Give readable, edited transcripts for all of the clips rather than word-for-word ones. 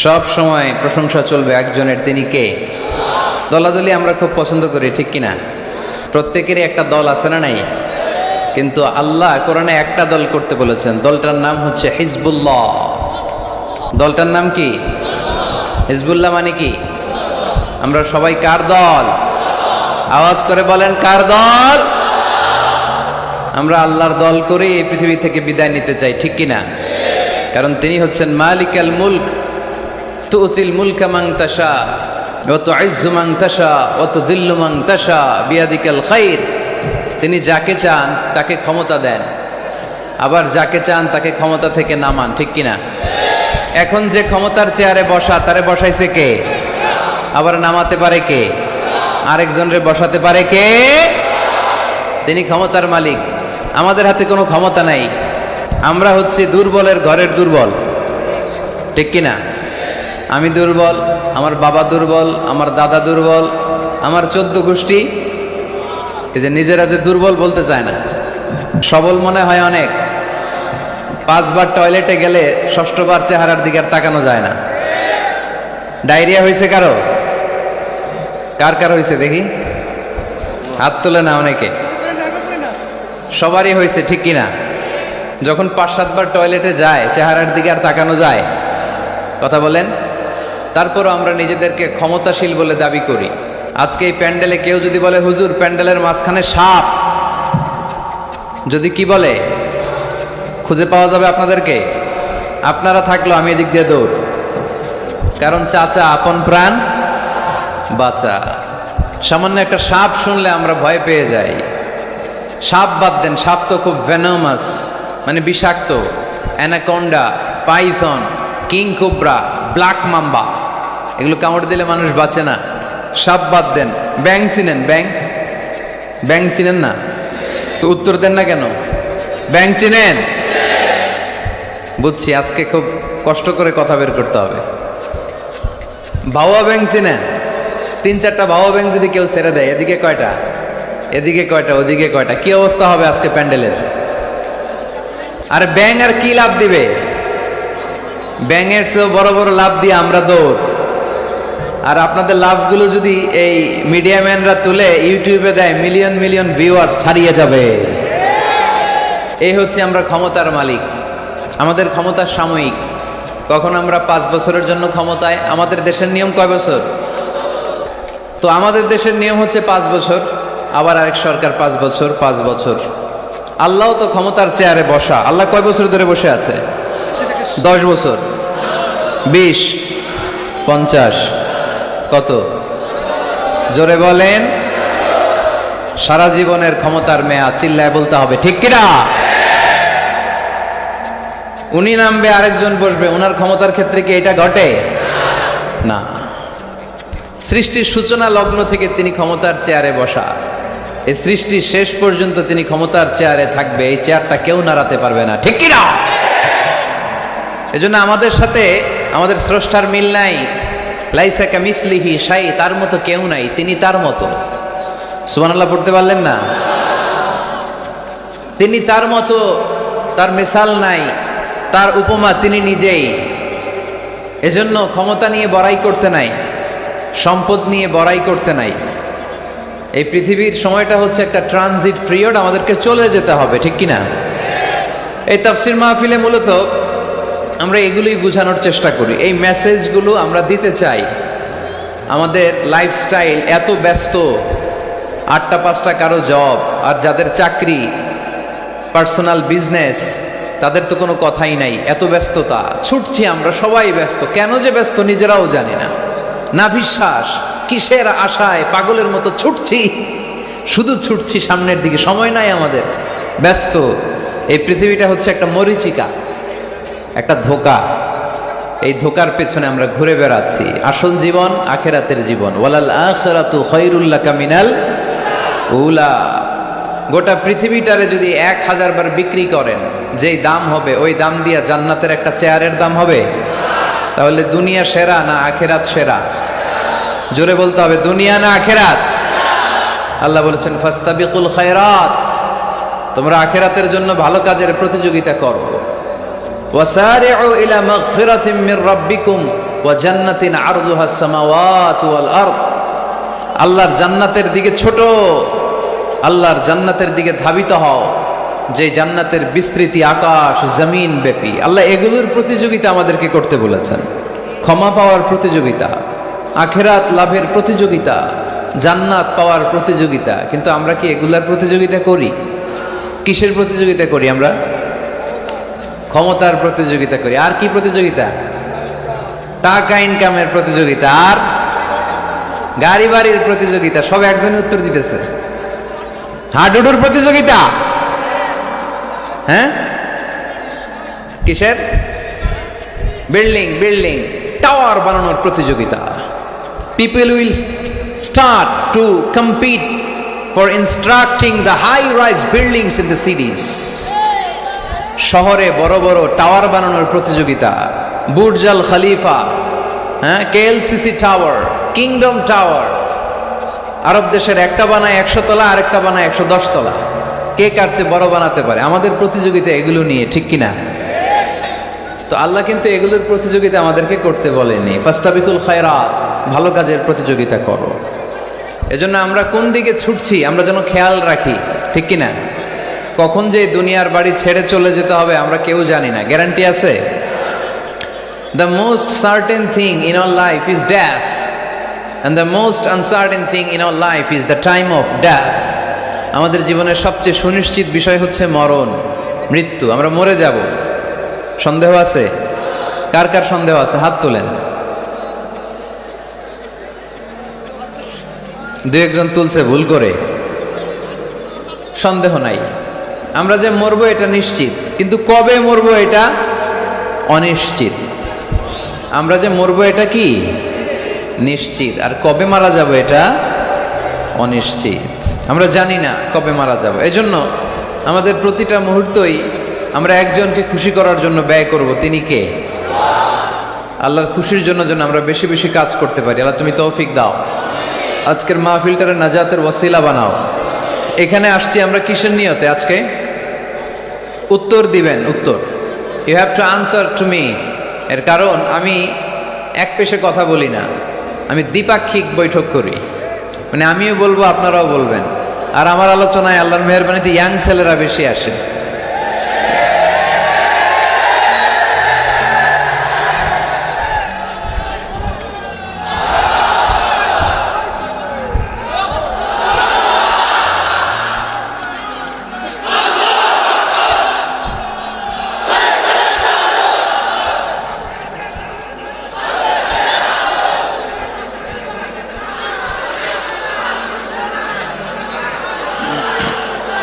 সব সময় প্রশংসা চলবে একজনের, তিনি কে? দলাদলি আমরা খুব পছন্দ করি, ঠিক কিনা? প্রত্যেকেরই একটা দল আছে না নাই? কিন্তু আল্লাহ কোরআনে একটা দল করতে বলেছেন, দলটার নাম হচ্ছে হিজবুল্লাহ। দলটার নাম কি? হিজবুল্লাহ মানে কি? আমরা সবাই কার দল? আওয়াজ করে বলেন, কার দল? আমরা আল্লাহর দল করে এই পৃথিবী থেকে বিদায় নিতে চাই, ঠিক কিনা? কারণ তিনি হচ্ছেন মালিকাল মুলক, তুতিল মুলকা মান তাশা ওয়া তুইজ্জু মান তাশা ওয়া তুযিল্লু মান তাশা বিয়াদিকাল খাইর। তিনি যাকে চান তাকে ক্ষমতা দেন, আবার যাকে চান তাকে ক্ষমতা থেকে নামান, ঠিক কিনা? এখন যে ক্ষমতার চেয়ারে বসা, তারে বসাইছে কে? আবার নামাতে পারে কে? আরেকজনরে বসাতে পারে কে? তিনি ক্ষমতার মালিক। আমাদের হাতে কোনো ক্ষমতা নাই, আমরা হচ্ছি দুর্বলের ঘরের দুর্বল, ঠিক কিনা? আমি দুর্বল, আমার বাবা দুর্বল, আমার দাদা দুর্বল, আমার 14 গোষ্ঠী এই যে নিজেরা যে দুর্বল বলতে চায় না, সবল মনে হয় অনেক। 5 বার টয়লেটে গেলে 6ষ্ঠ বার চেহারার দিকে আর তাকানো যায় না। ডায়রিয়া হয়েছে কারো? কার কার হয়েছে দেখি, হাত তোলে না অনেকে। সবারই হয়েছে, ঠিক কিনা? যখন 5-7 বার টয়লেটে যায় চেহারার দিকে আর তাকানো যায়? কথা বলেন। তারপরও আমরা নিজেদেরকে ক্ষমতাশীল বলে দাবি করি। আজকে এই প্যান্ডেলে কেউ যদি বলে, হুজুর প্যান্ডেলের মাঝখানে সাপ, যদি কি বলে, খুঁজে পাওয়া যাবে আপনাদেরকে? আপনারা থাকলো আমি এদিক দিয়ে দৌড়, কারণ চাচা আপন প্রাণ বাঁচা। সামান্য একটা সাপ শুনলে আমরা ভয় পেয়ে যাই। সাপ বাদ দেন, সাপ তো খুব ভেনোমাস, মানে বিষাক্ত। Anaconda, Python, king cobra, black mamba, এগুলো কামড় দিলে মানুষ বাঁচে না। সাপ বাদ দেন, ব্যাং চিনেন? ব্যাং চিনেন না? তো উত্তর দেন না কেন? ব্যাং চিনেন? বুঝছি, আজকে খুব কষ্ট করে কথা বের করতে হবে। ভাওয়া ব্যাং চিনেন? 3-4টা ভাওয়া ব্যাং যদি কেউ ছেড়ে দেয়, এদিকে কয়টা, এদিকে কয়টা, ওদিকে কয়টা, কি অবস্থা হবে আজকে প্যান্ডেলের? আর ব্যাং আর কি লাভ দিবে? ব্যাঙের চেয়েও বড় বড় লাভ দিয়ে আমরা দৌড়। আর আপনাদের লাভগুলো যদি এই মিডিয়া ম্যানরা তুলে ইউটিউবে দেয়, মিলিয়ন মিলিয়ন ভিউয়ার্স ছাড়িয়ে যাবে। এই হচ্ছে আমরা ক্ষমতার মালিক। আমাদের ক্ষমতা সাময়িক। কখন আমরা 5 বছরের জন্য ক্ষমতায়। আমাদের দেশের নিয়ম কয় বছর? তো আমাদের দেশের নিয়ম হচ্ছে 5 বছর, আবার আরেক সরকার 5 বছর, 5 বছর। আল্লাহ তো ক্ষমতার চেয়ারে বসা। আল্লাহ কয় বছর ধরে বসে আছে? 10 বছর, 20, 50, কত? জোরে বলেন। সারা জীবনের ক্ষমতার মেয়াদ, চিল্লায় বলতে হবে, ঠিক কিনা? উনি নামবে, আরেকজন বসবে, ওনার ক্ষমতার ক্ষেত্রে কি এটা ঘটে? না। সৃষ্টির সূচনা লগ্ন থেকে তিনি ক্ষমতার চেয়ারে বসা, এই সৃষ্টির শেষ পর্যন্ত তিনি ক্ষমতার চেয়ারে থাকবে। এই চেয়ারটা কেউ নাড়াতে পারবে না, ঠিক কিনা? এজন্য আমাদের সাথে আমাদের স্রষ্টার মিল নাই। লাইসা কামিসলিহি শাই, তার মতো কেউ নাই, তিনি তার মতো। সুবহানাল্লাহ পড়তে পারলেন না? তিনি তার মতো, তার মিসাল নাই, তার উপমা তিনি নিজেই। এজন্য ক্ষমতা নিয়ে বড়াই করতে নাই, সম্পদ নিয়ে বড়াই করতে নাই। এই পৃথিবীর সময়টা হচ্ছে একটা ট্রানজিট পিরিয়ড, আমাদেরকে চলে যেতে হবে, ঠিক কিনা? এই তাফসির মাহফিলে মূলত আমরা এগুলোই বোঝানোর চেষ্টা করি, এই মেসেজগুলো আমরা দিতে চাই। আমাদের লাইফস্টাইল এত ব্যস্ত, 8টা 5টা কারো জব, আর যাদের চাকরি, পার্সোনাল বিজনেস, তাদের তো কোনো কথাই নাই। এত ব্যস্ততা, ছুটছি আমরা, সবাই ব্যস্ত। কেন যে ব্যস্ত নিজেরাও জানি না। না বিশ্বাস, কিসের আশায় পাগলের মতো ছুটছি, শুধু ছুটছি সামনের দিকে, সময় নাই আমাদের, ব্যস্ত। এই পৃথিবীটা হচ্ছে একটা মরীচিকা, একটা ধোঁকা। এই ধোঁকার পেছনে আমরা ঘুরে বেড়াচ্ছি। আসল জীবন আখিরাতের জীবন। ওয়ালাল আখিরাতু খায়রুল লাকা মিনাল উলা। গোটা পৃথিবীটারে যদি 1000 বার বিক্রি করেন, যেই দাম হবে, ওই দাম দিয়া জান্নাতের একটা চেয়ারের দাম হবে? তাহলে দুনিয়া সেরা না আখিরাত সেরা? জোরে বলতে হবে, দুনিয়া না আখিরাত? আল্লাহ বলেছেন ফাস্তাবিকুল খায়রাত, তোমরা আখিরাতের জন্য ভালো কাজের প্রতিযোগিতা করো। ওয়াসারিউ ইলা মাগফিরাতিম মির রাব্বিকুম, ওয়া জান্নাতিন আরদুহাস সামাওয়াতু ওয়াল আরদ, আল্লাহর জান্নাতের দিকে ছোট, আল্লাহর জান্নাতের দিকে ধাবিত হও যে জান্নাতের বিস্তৃতি আকাশ জমিন ব্যাপী। আল্লাহ এগুলোর প্রতিযোগিতা আমাদেরকে করতে বলেছেন। ক্ষমা পাওয়ার প্রতিযোগিতা, আখিরাত লাভের প্রতিযোগিতা, জান্নাত পাওয়ার প্রতিযোগিতা। কিন্তু আমরা কি এগুলার প্রতিযোগিতা করি? কিসের প্রতিযোগিতা করি আমরা? ক্ষমতার প্রতিযোগিতা করি। আর কি প্রতিযোগিতা? টাকা ইনকামের প্রতিযোগিতা, আর গাড়ি বাড়ির প্রতিযোগিতা। সব একজনের উত্তর দিতেছে। হাডুডুর প্রতিযোগিতা। হ্যাঁ, কিসের? বিল্ডিং টাওয়ার বানানোর প্রতিযোগিতা। People will start to compete for constructing the high-rise buildings in the cities. শহরে বড় বড় টাওয়ার বানানোর প্রতিযোগিতা। বুর্জ আল খলিফা, হ্যাঁ, কেএলসিসি টাওয়ার, কিংডম টাওয়ার। আরব দেশের একটা বানায় 100 তলা, আরেকটা বানায় 110 তলা। কে কার চেয়ে বড় বানাতে পারে? আমাদের প্রতিযোগিতা এগুলো নিয়ে, ঠিক কিনা? তো আল্লাহ কিন্তু এগুলোর প্রতিযোগিতা আমাদেরকে করতে বলেনি। ফাস্তাবিকুল খায়রাত, ভালো কাজের প্রতিযোগিতা করো। এজন্য আমরা কোন দিকে ছুটছি আমরা যেন খেয়াল রাখি, ঠিক কিনা? কখন যে দুনিয়ার বাড়ি ছেড়ে চলে যেতে হবে আমরা কেউ জানি না। গ্যারান্টি আছে? The most certain thing in our life is death, and the most uncertain thing in our life is the time of death. আমাদের জীবনের সবচেয়ে সুনিশ্চিত বিষয় হচ্ছে মরণ, মৃত্যু। আমরা মরে যাব। সন্দেহ আছে? কার কার সন্দেহ আছে? হাত তোলেন। দু একজন তুলছে ভুল করে। সন্দেহ নাই, আমরা যে মরবো এটা নিশ্চিত, কিন্তু কবে মরবো এটা অনিশ্চিত। আমরা যে মরবো এটা কি নিশ্চিত, আর কবে মারা যাব এটা অনিশ্চিত। আমরা জানি না কবে মারা যাব। এজন্য আমাদের প্রতিটা মুহূর্তই আমরা একজনকে খুশি করার জন্য ব্যয় করব। তিনি কে? আল্লাহর খুশির জন্য যেন আমরা বেশি বেশি কাজ করতে পারি। আল্লাহ তুমি তৌফিক দাও। আজকের মাহফিলটারে নাজাতের ওয়াসিলা বানাও। এখানে আসছি আমরা কিসের নিয়তে? আজকে উত্তর দিবেন। উত্তর you have to answer to me. এর কারণ আমি এক পেশে কথা বলি না, আমি দ্বিপাক্ষিক বৈঠক করি। মানে আমিও বলবো, আপনারাও বলবেন। আর আমার আলোচনায় আল্লাহর মেহেরবানিতে ইয়াং ছেলেরা বেশি আসে।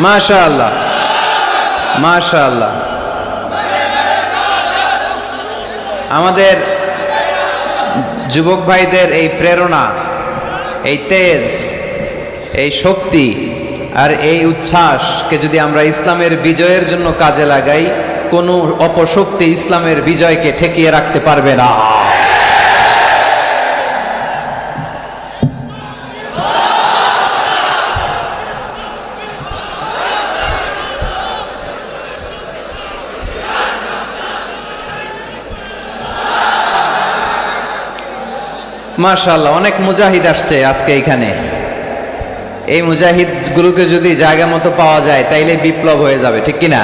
মাশাআল্লাহ, মাশাআল্লাহ। আমাদের যুবক ভাইদের এই প্রেরণা, এই তেজ, এই শক্তি আর এই উচ্ছ্বাসকে যদি আমরা ইসলামের বিজয়ের জন্য কাজে লাগাই, কোনো অপশক্তি ইসলামের বিজয়কে ঠেকিয়ে রাখতে পারবে না। মাশাআল্লাহ, অনেক মুজাহিদ আসছে আজকে এখানে। এই মুজাহিদ গুলোকে যদি জায়গা মতো পাওয়া যায় তাইলে বিপ্লব হয়ে যাবে, ঠিক কিনা?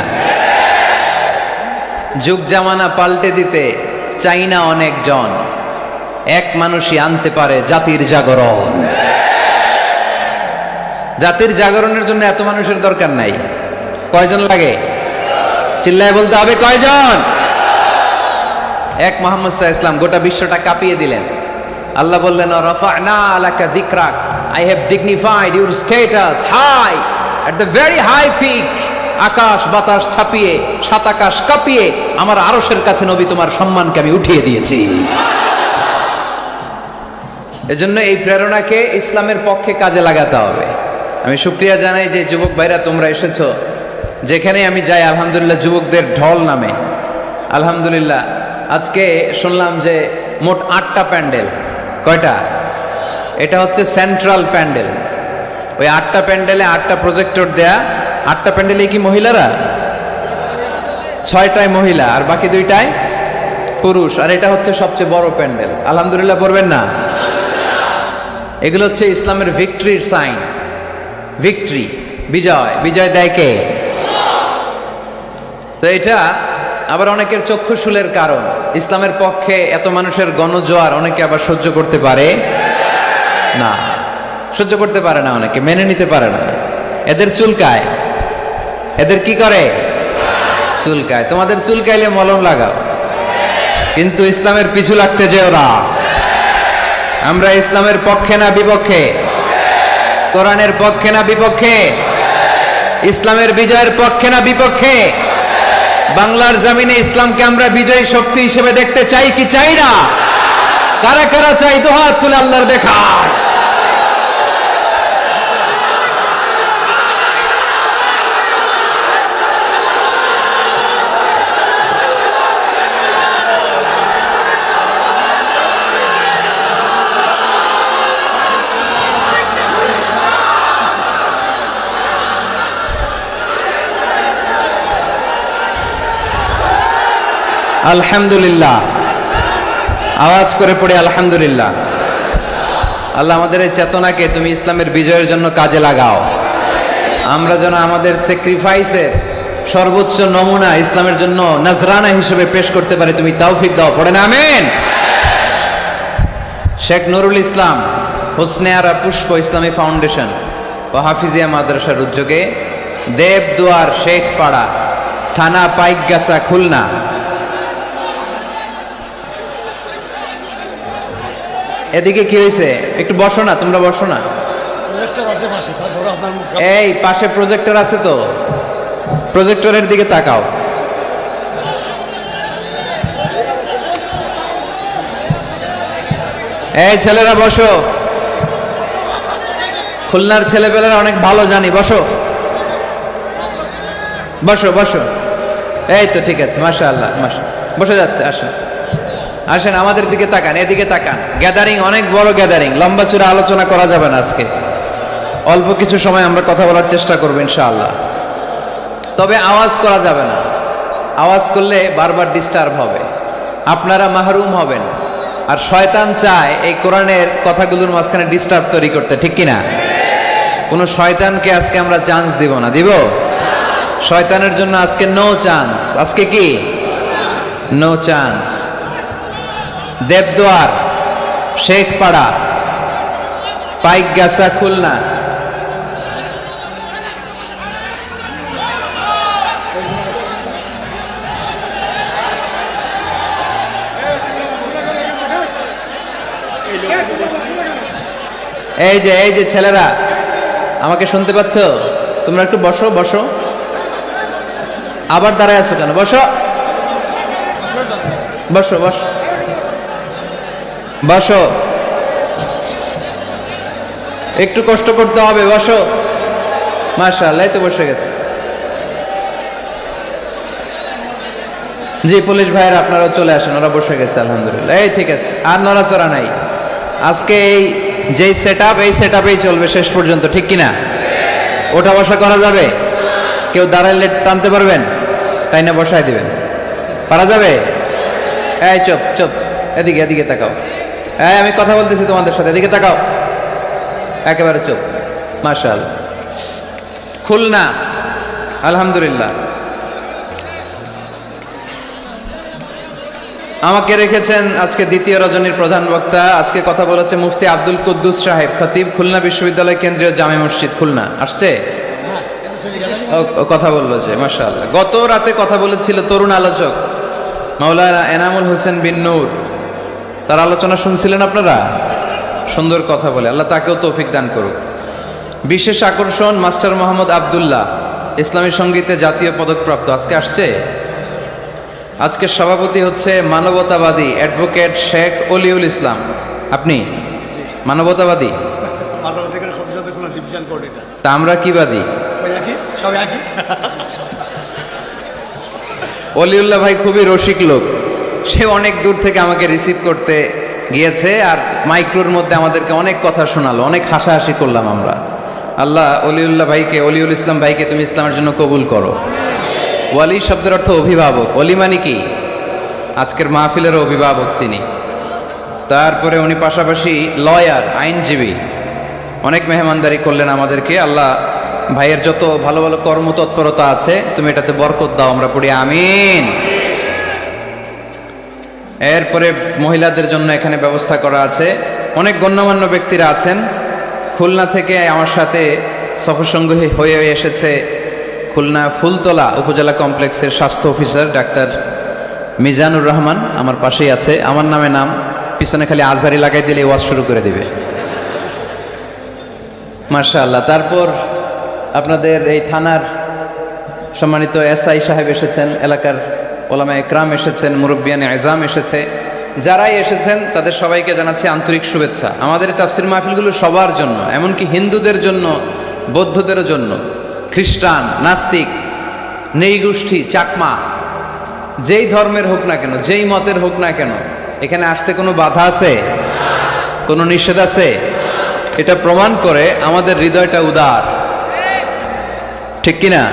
যুগ জামানা পাল্টে দিতে চাই না অনেকজন, এক মানুষই আনতে পারে জাতির জাগরণ। জাতির জাগরণের জন্য এত মানুষের দরকার নাই। কয়জন লাগে? চিল্লায় বলতে হবে, কয়জন? এক মুহাম্মদ সাল্লাল্লাহু আলাইহি ওয়াসাল্লাম গোটা বিশ্বটা কাঁপিয়ে দিলেন। আল্লাহ বললেন, রাফা'না লাকা যিকরাক, I have dignified your status high at the very high peak. আকাশ বাতাস ছাপিয়ে, সাত আকাশ কাঁপিয়ে আমার আরশের কাছে নবী তোমার সম্মানকে আমি উঠিয়ে দিয়েছি। এজন্য এই প্রেরণাকে ইসলামের পক্ষে কাজে লাগাতে হবে। আমি শুকরিয়া জানাই যে যুবক ভাইরা তোমরা এসেছো। যেখানে আমি যাই আলহামদুলিল্লাহ যুবকদের ঢল নামে। আলহামদুলিল্লাহ আজকে শুনলাম যে মোট 8টা প্যান্ডেল। কয়টা? এটা হচ্ছে সেন্ট্রাল প্যান্ডেল। ওই 8টা প্যান্ডেলে 8টা প্রজেক্টর দেয়া। 8টা প্যান্ডেলে কি মহিলারা? 6টায় মহিলা আর বাকি 2টায় পুরুষ, আর এটা হচ্ছে সবচেয়ে বড় প্যান্ডেল। আলহামদুলিল্লাহ পড়বেন না? এগুলো হচ্ছে ইসলামের ভিক্টরির সাইন। ভিক্টরি, বিজয়। বিজয় দেয় কে? তো এটা আবার অনেকের চক্ষুশূলের কারণ। ইসলামের পক্ষে এত মানুষের গণজোয়ার অনেকে আবার সহ্য করতে পারে না, সহ্য করতে পারে না, অনেকে মেনে নিতে পারে না। এদের চুলকায়। এদের কি করে? চুলকায়। তোমাদের চুলকাইলে মলম লাগাও, কিন্তু ইসলামের পিছু লাগতে যেও না। আমরা ইসলামের পক্ষে না বিপক্ষে? কোরআনের পক্ষে না বিপক্ষে? ইসলামের বিজয়ের পক্ষে না বিপক্ষে? বাংলার জমিনে ইসলামকে আমরা বিজয়ী শক্তি হিসেবে দেখতে চাই কি চাই না? কারা কারা চাই? দুহাত তুলে আল্লাহর দেখা। আলহামদুলিল্লাহ, আওয়াজ করে পড়ে আলহামদুলিল্লাহ। আল্লাহ আমাদের এই চেতনাকে তুমি ইসলামের বিজয়ের জন্য কাজে লাগাও। আমরা যেন আমাদের স্যাক্রিফাইসের সর্বোচ্চ নমুনা ইসলামের জন্য নজরানা হিসেবে পেশ করতে পারি, তুমি তৌফিক দাও। পড়েন আমিন। শেখ নুরুল ইসলাম হোসনে আরা পুষ্প ইসলামী ফাউন্ডেশন ও হাফিজিয়া মাদ্রাসার উদ্যোগে দেবদুয়ার শেখপাড়া, থানা পাইকগাছা, খুলনা, এদিকে কি হয়েছে? একটু বসো না, তোমরা বসো না। এই পাশে প্রজেক্টর আছে তো, প্রজেক্টরের দিকে তাকাও। এই ছেলেরা বসো, খুলনার ছেলেপেলেরা অনেক ভালো জানি। বসো বসো বসো। এই তো ঠিক আছে, মাশাআল্লাহ, বসে যাচ্ছে। আসেন আসেন, আমাদের দিকে তাকান, এদিকে তাকান। গ্যাদারিং অনেক বড় গ্যাদারিং, লম্বা চূড়া আলোচনা করা যাবে না আজকে। অল্প কিছু সময় আমরা কথা বলার চেষ্টা করবো ইনশাআল্লাহ। তবে আওয়াজ করা যাবে না, আওয়াজ করলে বারবার ডিস্টার্ব হবে, আপনারা মাহরুম হবেন। আর শয়তান চায় এই কোরআনের কথাগুলোর মাঝখানে ডিস্টার্ব তৈরি করতে, ঠিক কিনা? কোনো শয়তানকে আজকে আমরা চান্স দিব না। দিব? শয়তানের জন্য আজকে নো চান্স। আজকে কি? No chance. দেবদুয়ার শেখপাড়া পাইকগাছা, খুলনা, এই যে ছেলেরা, আমাকে শুনতে পাচ্ছ? তোমরা একটু বসো বসো। আবার দাঁড়ায় আছো কেন? বসো বসো বসো বসো। একটু কষ্ট করতে হবে, বসো। মাশাআল্লাহ, এই তো বসে গেছে। জি পুলিশ ভাইয়ের আপনারাও চলে আসেন, ওরা বসে গেছে আলহামদুলিল্লাহ। এই ঠিক আছে, আর নড়াচড়া নাই। আজকে এই যেই সেটআপ, এই সেটআপেই চলবে শেষ পর্যন্ত, ঠিক কিনা? ওঠা বসা করা যাবে? কেউ দাঁড়াইলে টানতে পারবেন? তাই না বসায় দিবেন? পারা যাবে? এই চুপ চুপ, এদিকে এদিকে তাকাও। এই আমি কথা বলতেছি তোমাদের সাথে, এদিকে তাকাও। একেবারে চুপ। মাশাআল্লাহ। খুলনা, আলহামদুলিল্লাহ। আমাকে রেখেছেন আজকে দ্বিতীয় রজনীর প্রধান বক্তা। আজকে কথা বলেছে মুফতি আব্দুল কুদ্দুস সাহেব, খতিব, খুলনা বিশ্ববিদ্যালয় কেন্দ্রীয় জামে মসজিদ, খুলনা। আসছে? কথা বললো যে, মাশাআল্লাহ। গত রাতে কথা বলেছিল তরুণ আলোচক মাওলানা এনামুল হোসেন বিন নূর, তার আলোচনা শুনছিলেন আপনারা? সুন্দর কথা বলে, আল্লাহ তাকেও তৌফিক দান করুক। বিশেষ আকর্ষণ মাস্টার মোহাম্মদ আব্দুল্লাহ, ইসলামী সঙ্গীতে জাতীয় পদকপ্রাপ্ত, আজকে আসছে। আজকে সভাপতি হচ্ছে মানবতাবাদী অ্যাডভোকেট শেখ অলিউল ইসলাম। আপনি মানবতাবাদী? তা আমরা কি বাদী? অলিউল্লাহ ভাই খুবই রসিক লোক, সে অনেক দূর থেকে আমাকে রিসিভ করতে গিয়েছে, আর মাইক্রোর মধ্যে আমাদেরকে অনেক কথা শোনালো, অনেক হাসাহাসি করলাম আমরা। আল্লাহ অলিউল্লাহ ভাইকে, অলিউল ইসলাম ভাইকে তুমি ইসলামের জন্য কবুল করো। ওয়ালি শব্দের অর্থ অভিভাবক। অলি মানে কি? আজকের মাহফিলের অভিভাবক তিনি। তারপরে উনি পাশাপাশি লয়ার, আইনজীবী, অনেক মেহমানদারি করলেন আমাদেরকে। আল্লাহ ভাইয়ের যত ভালো ভালো কর্মতৎপরতা আছে তুমি এটাতে বরকত দাও, আমরা পড়ি আমিন। এরপরে মহিলাদের জন্য এখানে ব্যবস্থা করা আছে। অনেক গণ্যমান্য ব্যক্তিরা আছেন। খুলনা থেকে আমার সাথে সফরসঙ্গী হয়ে এসেছে খুলনা ফুলতলা উপজেলা কমপ্লেক্সের স্বাস্থ্য অফিসার ডাক্তার মিজানুর রহমান, আমার পাশেই আছে। আমার নামে নাম, পিছনে খালি আজহারি লাগাই দিলে ওয়াজ শুরু করে দিবে, মাশাআল্লাহ। তারপর আপনাদের এই থানার সম্মানিত এসআই সাহেব এসেছেন, এলাকার ওলামা একরাম এসেছেন, মুরব্বিয়ানে আজম এসেছে। যারাই এসেছেন তাদের সবাইকে জানাচ্ছি আন্তরিক শুভেচ্ছা। আমাদের তাফসির মাহফিলগুলো সবার জন্য, এমনকি হিন্দুদের জন্য, বৌদ্ধদের জন্য, খ্রিস্টান, নাস্তিক, নৃগোষ্ঠী, চাকমা, যেই ধর্মের হোক না কেন, যেই মতের হোক না কেন, এখানে আসতে কোনো বাধা আছে? কোনো নিষেধ আছে? এটা প্রমাণ করে আমাদের হৃদয়টা উদার, ঠিক কিনা?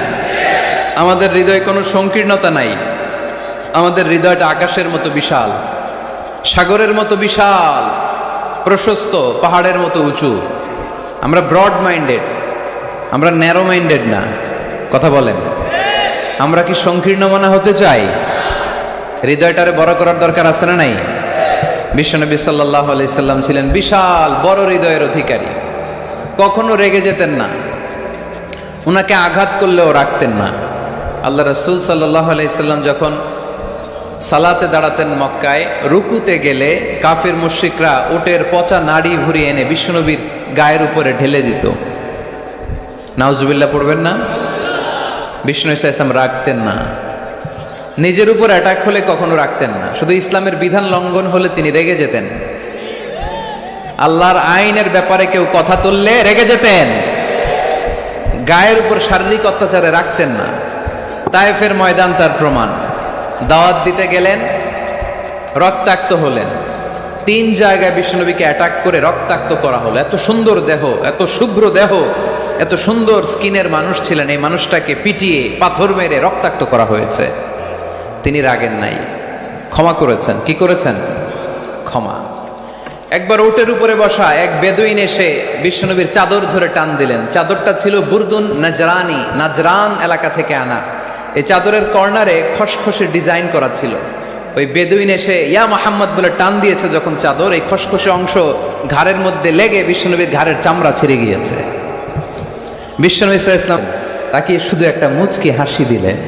আমাদের হৃদয়ে কোনো সংকীর্ণতা নাই। আমাদের হৃদয়টা আকাশের মতো বিশাল, সাগরের মতো বিশাল, প্রশস্ত, পাহাড়ের মতো উঁচু। আমরা ব্রড মাইন্ডেড, আমরা ন্যারো মাইন্ডেড না। কথা বলেন, আমরা কি সংকীর্ণ মনা হতে চাই? হৃদয়টারে বড় করার দরকার আছে না নাই? বিশ্বনবী সাল্লাল্লাহু আলাইহি সাল্লাম ছিলেন বিশাল বড় হৃদয়ের অধিকারী। কখনো রেগে যেতেন না, উনাকে আঘাত করলেও রাখতেন না। আল্লাহ রাসূল সাল্লাল্লাহু আলাইহি সাল্লাম যখন সালাতে দাঁড়াতেন মক্কায়, রুকুতে গেলে কাফির মুশরিকরা উটের পচা নাড়ি ভুড়ি এনে বিশ্বনবীর গায়ের উপরে ঢেলে দিত। নাউজুবিল্লাহ পড়বেন না? বিষ্ণু ইসলাম রাখতেন না। নিজের উপর অ্যাটাক হলে কখনো রাখতেন না। শুধু ইসলামের বিধান লঙ্ঘন হলে তিনি রেগে যেতেন। আল্লাহর আইনের ব্যাপারে কেউ কথা তুললে রেগে যেতেন। গায়ের উপর শারীরিক অত্যাচারে রাখতেন না। তায়েফের ময়দান তার প্রমাণ। দাওয়াত দিতে গেলেন, রক্তাক্ত হলেন। 3 জায়গায় বিশ্বনবীকে অ্যাটাক করে রক্তাক্ত করা হলো। এত সুন্দর দেহ, এত শুভ্র দেহ, এত সুন্দর স্কিনের মানুষ ছিলেন, এই মানুষটাকে পিটিয়ে পাথর মেরে রক্তাক্ত করা হয়েছে। তিনি রাগেন নাই, ক্ষমা করেছেন। কি করেছেন? ক্ষমা। একবার উটের উপরে বসা এক বেদুইন এসে বিশ্বনবীর চাদর ধরে টান দিলেন। চাদরটা ছিল বুরদুন নাজরানি, নাজরান এলাকা থেকে আনা। এই চাদরের কর্নারে খসখসে ডিজাইন করা ছিল। ওই বেদুইন এসে ইয়া মুহাম্মদ বলে টান দিয়েছে যখন চাদর, এই খসখসে অংশ ঘাড়ের মধ্যে লেগে বিশ্বনবীর ঘাড়ের চামড়া ছিঁড়ে গিয়েছে। বিশ্বনবী সাল্লাল্লাহু আলাইহি ওয়াসাল্লাম তাকে শুধু একটা মুচকি হাসি দিলেন।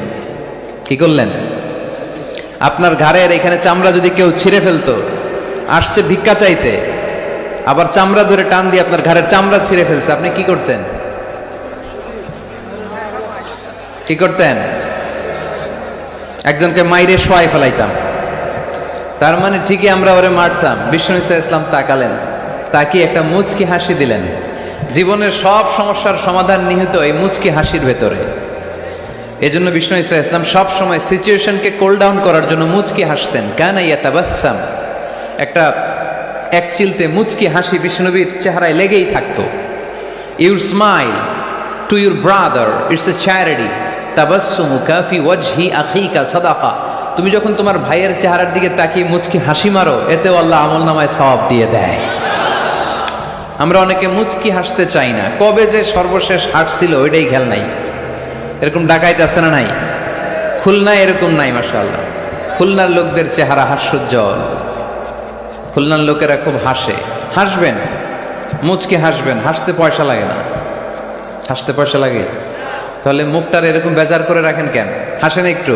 কি করলেন? আপনার ঘাড়ের এখানে চামড়া যদি কেউ ছিঁড়ে ফেলতো, আসছে ভিক্ষা চাইতে, আবার চামড়া ধরে টান দিয়ে আপনার ঘাড়ের চামড়া ছিঁড়ে ফেলছে, আপনি কি করতেন? কি করতেন? একজনকে মাইরে শোয়াই ফেলাইতাম। তার মানে ঠিকই আমরা ওরে মারতাম। বিষ্ণু ইসলাম তাকালেন, তাকিয়ে একটা মুচকি হাসি দিলেন। জীবনের সব সমস্যার সমাধান নিহিত এই মুচকি হাসির ভেতরে। এই জন্য বিষ্ণু ইসলাম সব সময় সিচুয়েশনকে কোল ডাউন করার জন্য মুচকি হাসতেন। কানা ইয়াতাবাসসাম, একটা এক চিলতে মুচকি হাসি বিষ্ণুবীর চেহারায় লেগেই থাকতো। Your smile to your brother it's a charity, তাবাসসুমুকা ফি ওয়াজহি আখিকা সাদাকা। তুমি যখন তোমার ভাইয়ের চেহারার দিকে তাকিয়ে মুচকি হাসি মারো, এতেও আল্লাহ আমলনামায় সওয়াব দিয়ে দেয়। আমরা অনেকে মুচকি হাসতে চাই না। কবে যে সর্বশেষ হাসছিল ওইটাই খেয়াল নাই। এরকম ডাকাইত আছে না নাই? খুলনায় এরকম নাই মাশাআল্লাহ। খুলনার লোকদের চেহারা হাস্যোজ্জ্বল। খুলনার লোকেরা খুব হাসে। হাসবেন, মুচকি হাসবেন, হাসতে পয়সা লাগে না। হাসতে পয়সা লাগে? তাহলে মুখটার এরকম বেজার করে রাখেন কেন? হাসেন একটু,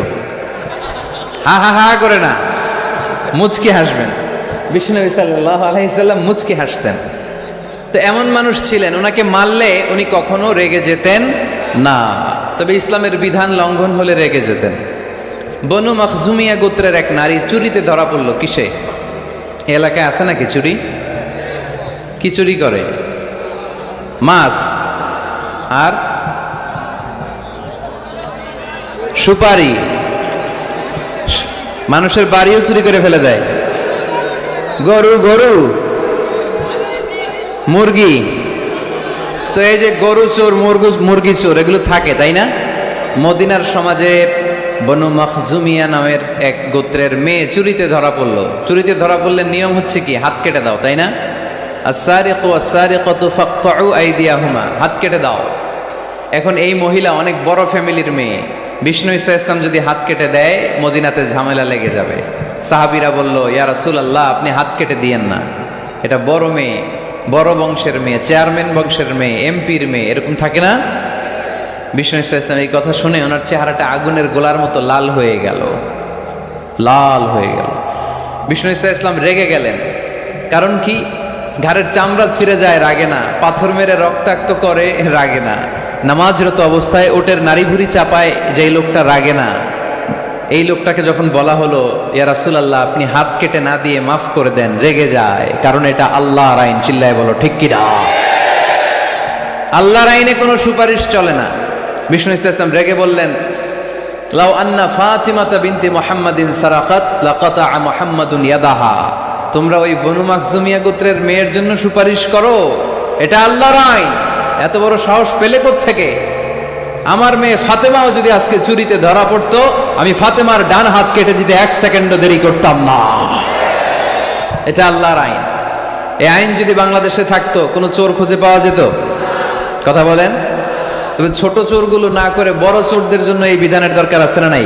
হা হা হা করে না, মুচকি হাসবেন। বিষ্ণু সাল্লাল্লাহু আলাইহি সাল্লাম মুচকি হাসতেন। তো এমন মানুষ ছিলেন, ওনাকে মারলে উনি কখনো রেগে যেতেন না, তবে ইসলামের বিধান লঙ্ঘন হলে রেগে যেতেন। বনু মখজুমিয়া গোত্রের এক নারী চুরিতে ধরা পড়ল। কিসে? এলাকায় আছে নাকি চুরি? কি চুরি করে? মাছ আর সুপারি। মানুষের বাড়িও চুরি করে ফেলে দেয়। গরু গরু মুরগি। তো এই যে গরু চোর, মুরগি চোর, এগুলো থাকে তাই না? মদিনার সমাজে বনু মখজুমিয়া নামের এক গোত্রের মেয়ে চুরিতে ধরা পড়লো। চুরিতে ধরা পড়লে নিয়ম হচ্ছে কি, হাত কেটে দাও, তাই না? আস-সারিকু ওয়াস-সারিকাতু ফাকতাউ আইদিয়াহুমা, হাত কেটে দাও। এখন এই মহিলা অনেক বড় ফ্যামিলির মেয়ে, বিষ্ণু ঈসা ইসলাম যদি হাত কেটে দেয় মদিনাতে ঝামেলা লেগে যাবে। সাহাবীরা বলল, ইয়া রাসূলুল্লাহ, আপনি হাত কেটে দিয়েন না, এটা বড় মেয়ে, বড় বংশের মেয়ে, চেয়ারম্যান বংশের মেয়ে, এমপির মেয়ে, এরকম থাকে না? বিষ্ণু ঈসা ইসলাম এই কথা শুনে ওনার চেহারাটা আগুনের গোলার মতো লাল হয়ে গেল, লাল হয়ে গেল। বিষ্ণু ঈসা ইসলাম রেগে গেলেন। কারণ কি? ঘাড়ের চামড়া ছিঁড়ে যায়, রাগে না। পাথর মেরে রক্তাক্ত করে, রাগে না। নামাজরত অবস্থায় ওটের নাড়ি ভুড়ি চাপায়, যেই লোকটা রাগে না, এই লোকটাকে যখন বলা হলো, ইয়া রাসূলুল্লাহ, আপনি হাত কেটে না দিয়ে মাফ করে দেন, রেগে যায়। কারণ এটা আল্লাহর আইন। চিল্লায় বলো ঠিক কিনা? আল্লাহর আইনে কোনো সুপারিশ চলে না। বিষ্ণু ঈসা ইসলাম রেগে বললেন, লাউ আন্না ফাতিমাতা বিনতি মুহাম্মাদিন সারাকাত লাকাতা মুহাম্মাদুন ইয়াদাহা। তোমরা ওই বনু মাখজুমিয়া গোত্রের মেয়ের জন্য সুপারিশ করো, এটা আল্লাহর আইন। এত বড় সাহস পেলে কোত্থেকে? আমার মেয়ে ফাতেমাও যদি আজকে চুরিতে ধরা পড়তো, আমি ফাতেমার ডান হাত কেটে দিতে 1 সেকেন্ডও দেরি করতাম না। এটা আল্লাহর আইন। এই আইন যদি বাংলাদেশে থাকতো, কোনো চোর খুঁজে পাওয়া যেত? কথা বলেন। তবে ছোট চোরগুলো না করে বড় চোরদের জন্য এই বিধানের দরকার আছে না নাই?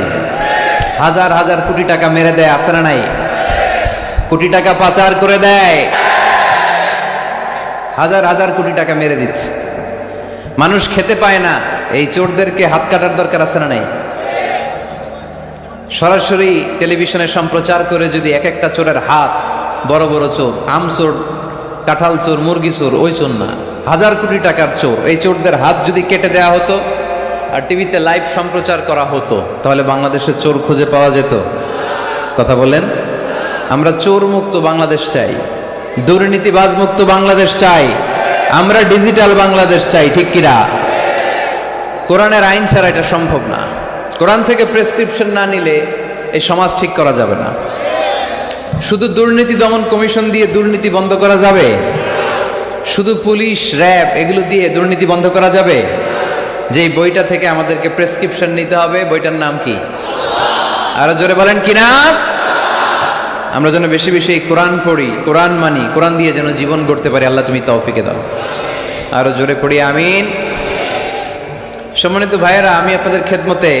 হাজার হাজার কোটি টাকা মেরে দেয়, আছে না নাই? কোটি টাকা পাচার করে দেয়, হাজার হাজার কোটি টাকা মেরে দিচ্ছে, মানুষ খেতে পায় না। এই চোরদেরকে হাত কাটার দরকার আছে না নাই? সরাসরি টেলিভিশনে সম্প্রচার করে যদি এক একটা চোরের হাত, বড় বড় চোর, আম চোর, কাঁঠাল চোর, মুরগি চোর, ওই চোর না, হাজার কোটি টাকার চোর, এই চোরদের হাত যদি কেটে দেওয়া হতো আর টিভিতে লাইভ সম্প্রচার করা হতো, তাহলে বাংলাদেশের চোর খুঁজে পাওয়া যেত? কথা বলেন। আমরা চোর মুক্ত বাংলাদেশ চাই, দুর্নীতিবাজ মুক্ত বাংলাদেশ চাই, আমরা ডিজিটাল বাংলাদেশ চাই, ঠিক কিনা? কোরআনের আইন ছাড়া এটা সম্ভব না। কোরআন থেকে প্রেসক্রিপশন না নিলে এই সমাজ ঠিক করা যাবে না। শুধু দুর্নীতি দমন কমিশন দিয়ে দুর্নীতি বন্ধ করা যাবে? শুধু পুলিশ, র্যাব এগুলো দিয়ে দুর্নীতি বন্ধ করা যাবে? যে বইটা থেকে আমাদেরকে প্রেসক্রিপশন নিতে হবে, বইটার নাম কি? আরো জোরে বলেন কি নাম? আমরা যেন বেশি বেশি কোরআন পড়ি, কোরআন মানি, কোরআন দিয়ে যেন জীবন গড়তে পারি। আল্লাহ তুমি তৌফিকে দাও। আরো জোরে পড়ি আমিন। সম্মানিত ভাইয়েরা, আমি আপনাদের খেদমতে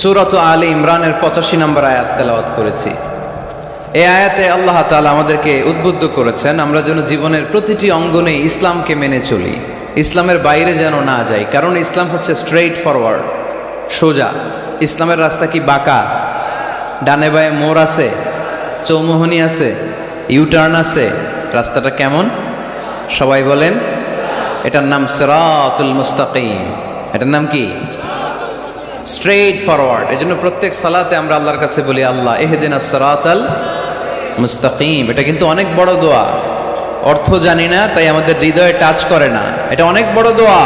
সূরাত আলে ইমরানের 85 নম্বর আয়াত তেলাওয়াত করেছি। এই আয়াতে আল্লাহ তাআলা আমাদেরকে উদ্বুদ্ধ করেছেন আমরা যেন জীবনের প্রতিটি অঙ্গনে ইসলামকে মেনে চলি, ইসলামের বাইরে যেন না যাই। কারণ ইসলাম হচ্ছে স্ট্রেইট ফরওয়ার্ড, সোজা। ইসলামের রাস্তা কি বাঁকা? ডানে বায়ে মোড় আছে, চৌমুহনী আছে, ইউটার্ন আছে। রাস্তাটা কেমন? সবাই বলেন। এটার নাম সিরাতুল মুস্তাকিম। এটার নাম কি? Straight forward. এজন্য প্রত্যেক সালাতে আমরা আল্লাহর কাছে বলি, আল্লাহ ইহদিনাস সিরাতাল মুস্তাকিম। এটা কিন্তু অনেক বড় দোয়া। অর্থ জানি না, তাই আমাদের হৃদয়ে টাচ করে না। এটা অনেক বড় দোয়া।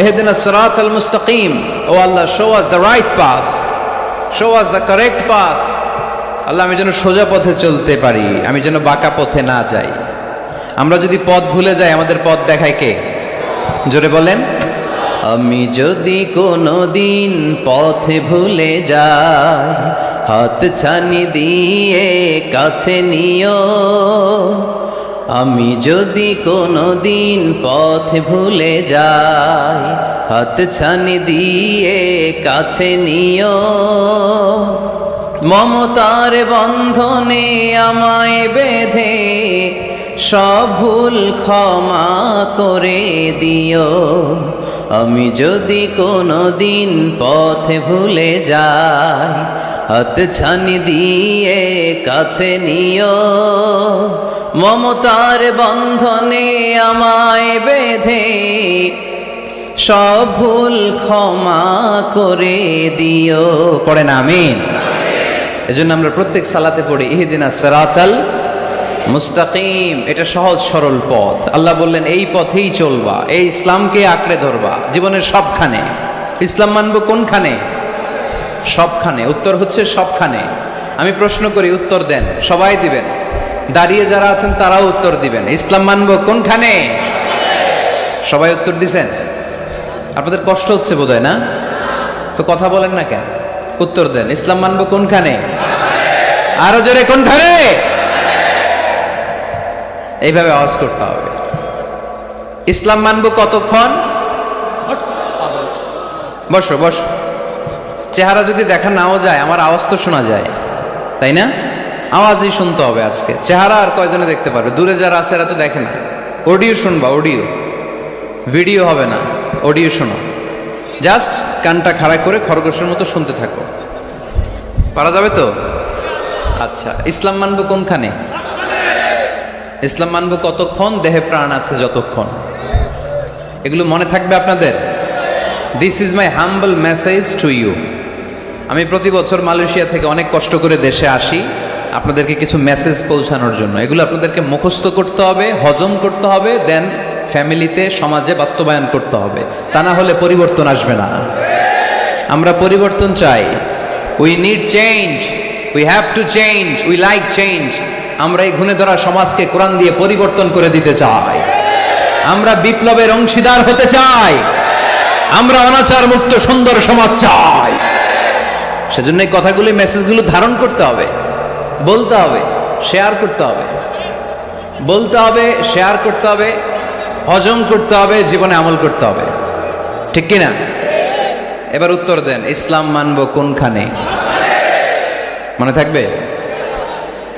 ইহদিনাস সিরাতাল মুস্তাকিম। ও আল্লাহ, show us the right path, show us the correct path. আল্লাহ, আমি যেন সোজা পথে চলতে পারি, আমি যেন বাঁকা পথে না যাই। আমরা যদি পথ ভুলে যাই, আমাদের পথ দেখায় কে? জোরে বলেন। আমি যদি কোনো দিন পথে ভুলে যাই, হাত ছানি দিয়ে কাছে নিও। আমি যদি কোনো দিন পথে ভুলে যাই, হাত ছানি দিয়ে কাছে নিও। মমতার বন্ধনে আমায় বেঁধে সব ভুল ক্ষমা করে দিও। আমি যদি কোনো দিন পথে ভুলে যাই, হাত ছানি দিয়ে কাছে নিও। মমতার বন্ধনে আমায় বেঁধে সব ভুল ক্ষমা করে দিও। পড়েন আমিন। এজন্য আমরা প্রত্যেক সালাতে পড়ি ইহদিনাস সিরাতাল মুস্তাকিম। এটা সহজ সরল পথ। আল্লাহ বললেন এই পথেই চলবা, এই ইসলামকে আঁকড়ে ধরবা জীবনের সবখানে। ইসলাম মানব কোনখানে? সবখানে। উত্তর হচ্ছে সবখানে। আমি প্রশ্ন করি, উত্তর দেন, সবাই দিবেন। দাঁড়িয়ে যারা আছেন তারাও উত্তর দিবেন। ইসলাম মানব কোনখানে? সবাই উত্তর দিছেন। আপনাদের কষ্ট হচ্ছে বোধহয় না? তো কথা বলেন না কেন? উত্তর দেন, ইসলাম মানবো কোনখানে? আরো জোরে, কোনখানে? এইভাবে আওয়াজ করতে হবে। ইসলাম মানবো কতক্ষণ? বসো বসো। চেহারা যদি দেখা নাও যায়, আমার আওয়াজ তো শোনা যায়, তাই না? আওয়াজই শুনতে হবে আজকে। চেহারা আর কয়জনে দেখতে পারবে? দূরে যারা আছে এরা তো দেখে না। অডিও শুনবা, অডিও, ভিডিও হবে না, অডিও শোনো। জাস্ট কানটা খাড়া করে খরগোশের মতো শুনতে থাকো। পারা যাবে তো? আচ্ছা, ইসলাম মানবো কোনখানে? ইসলাম মানবো কতক্ষণ? দেহে প্রাণ আছে যতক্ষণ। এগুলো মনে থাকবে আপনাদের। This is my humble message to you. আমি প্রতি বছর মালয়েশিয়া থেকে অনেক কষ্ট করে দেশে আসি আপনাদেরকে কিছু মেসেজ পৌঁছানোর জন্য। এগুলো আপনাদেরকে মুখস্থ করতে হবে, হজম করতে হবে, দেন ফ্যামিলিতে, সমাজে বাস্তবায়ন করতে হবে। তা না হলে পরিবর্তন আসবে না। আমরা পরিবর্তন চাই। We need change, we have to change, we like change. আমরা এই ঘুণে ধরা সমাজকে কোরআন দিয়ে পরিবর্তন করে দিতে চাই। আমরা বিপ্লবের অংশীদার হতে চাই। আমরা অনাচার মুক্ত সুন্দর সমাজ চাই। সেজন্য এই কথাগুলি, মেসেজগুলো ধারণ করতে হবে, বলতে হবে, শেয়ার করতে হবে। বলতে হবে, শেয়ার করতে হবে, হজম করতে হবে, জীবনে আমল করতে হবে। ঠিক কিনা? এবার উত্তর দেন, ইসলাম মানবো কোনখানে? মনে থাকবে?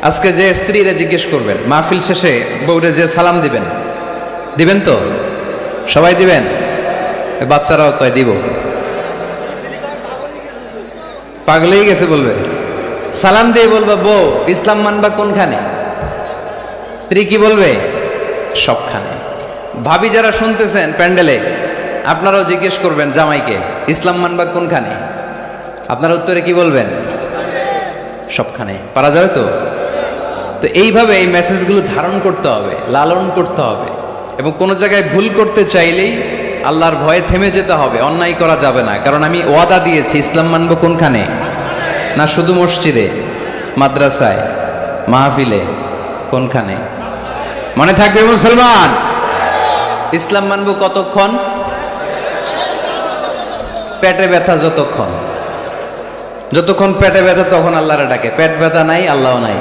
আজকে যে স্ত্রীরা জিজ্ঞেস করবেন, মাহফিল শেষে বউরে যে সালাম দিবেন, দিবেন তো? সবাই দিবেন? বাচ্চারাও কয় দিব। পাগলেই গেছে বলবে। সালাম দিয়ে বলবে, বউ ইসলাম মানবা কোনখানে? স্ত্রী কি বলবে? সবখানে। ভাবি যারা শুনতেছেন প্যান্ডেলে, আপনারাও জিজ্ঞেস করবেন জামাইকে, ইসলাম মানবা কোনখানে? আপনার উত্তরে কি বলবেন? সবখানে। পারা যাবে তো? তো এইভাবে এই মেসেজগুলো ধারণ করতে হবে, লালন করতে হবে। এবং কোনো জায়গায় ভুল করতে চাইলেই আল্লাহর ভয়ে থেমে যেতে হবে, অন্যায় করা যাবে না। কারণ আমি ওয়াদা দিয়েছি, ইসলাম মানবো কোনখানে? না শুধু মসজিদে, মাদ্রাসায়, মাহফিলে, কোনখানে? মনে থাকবে মুসলমান। ইসলাম মানবো কতক্ষণ? পেটে ব্যথা যতক্ষণ। যতক্ষণ পেটে ব্যথা তখন আল্লাহরে ডাকে। পেট ব্যথা নাই, আল্লাহ নাই,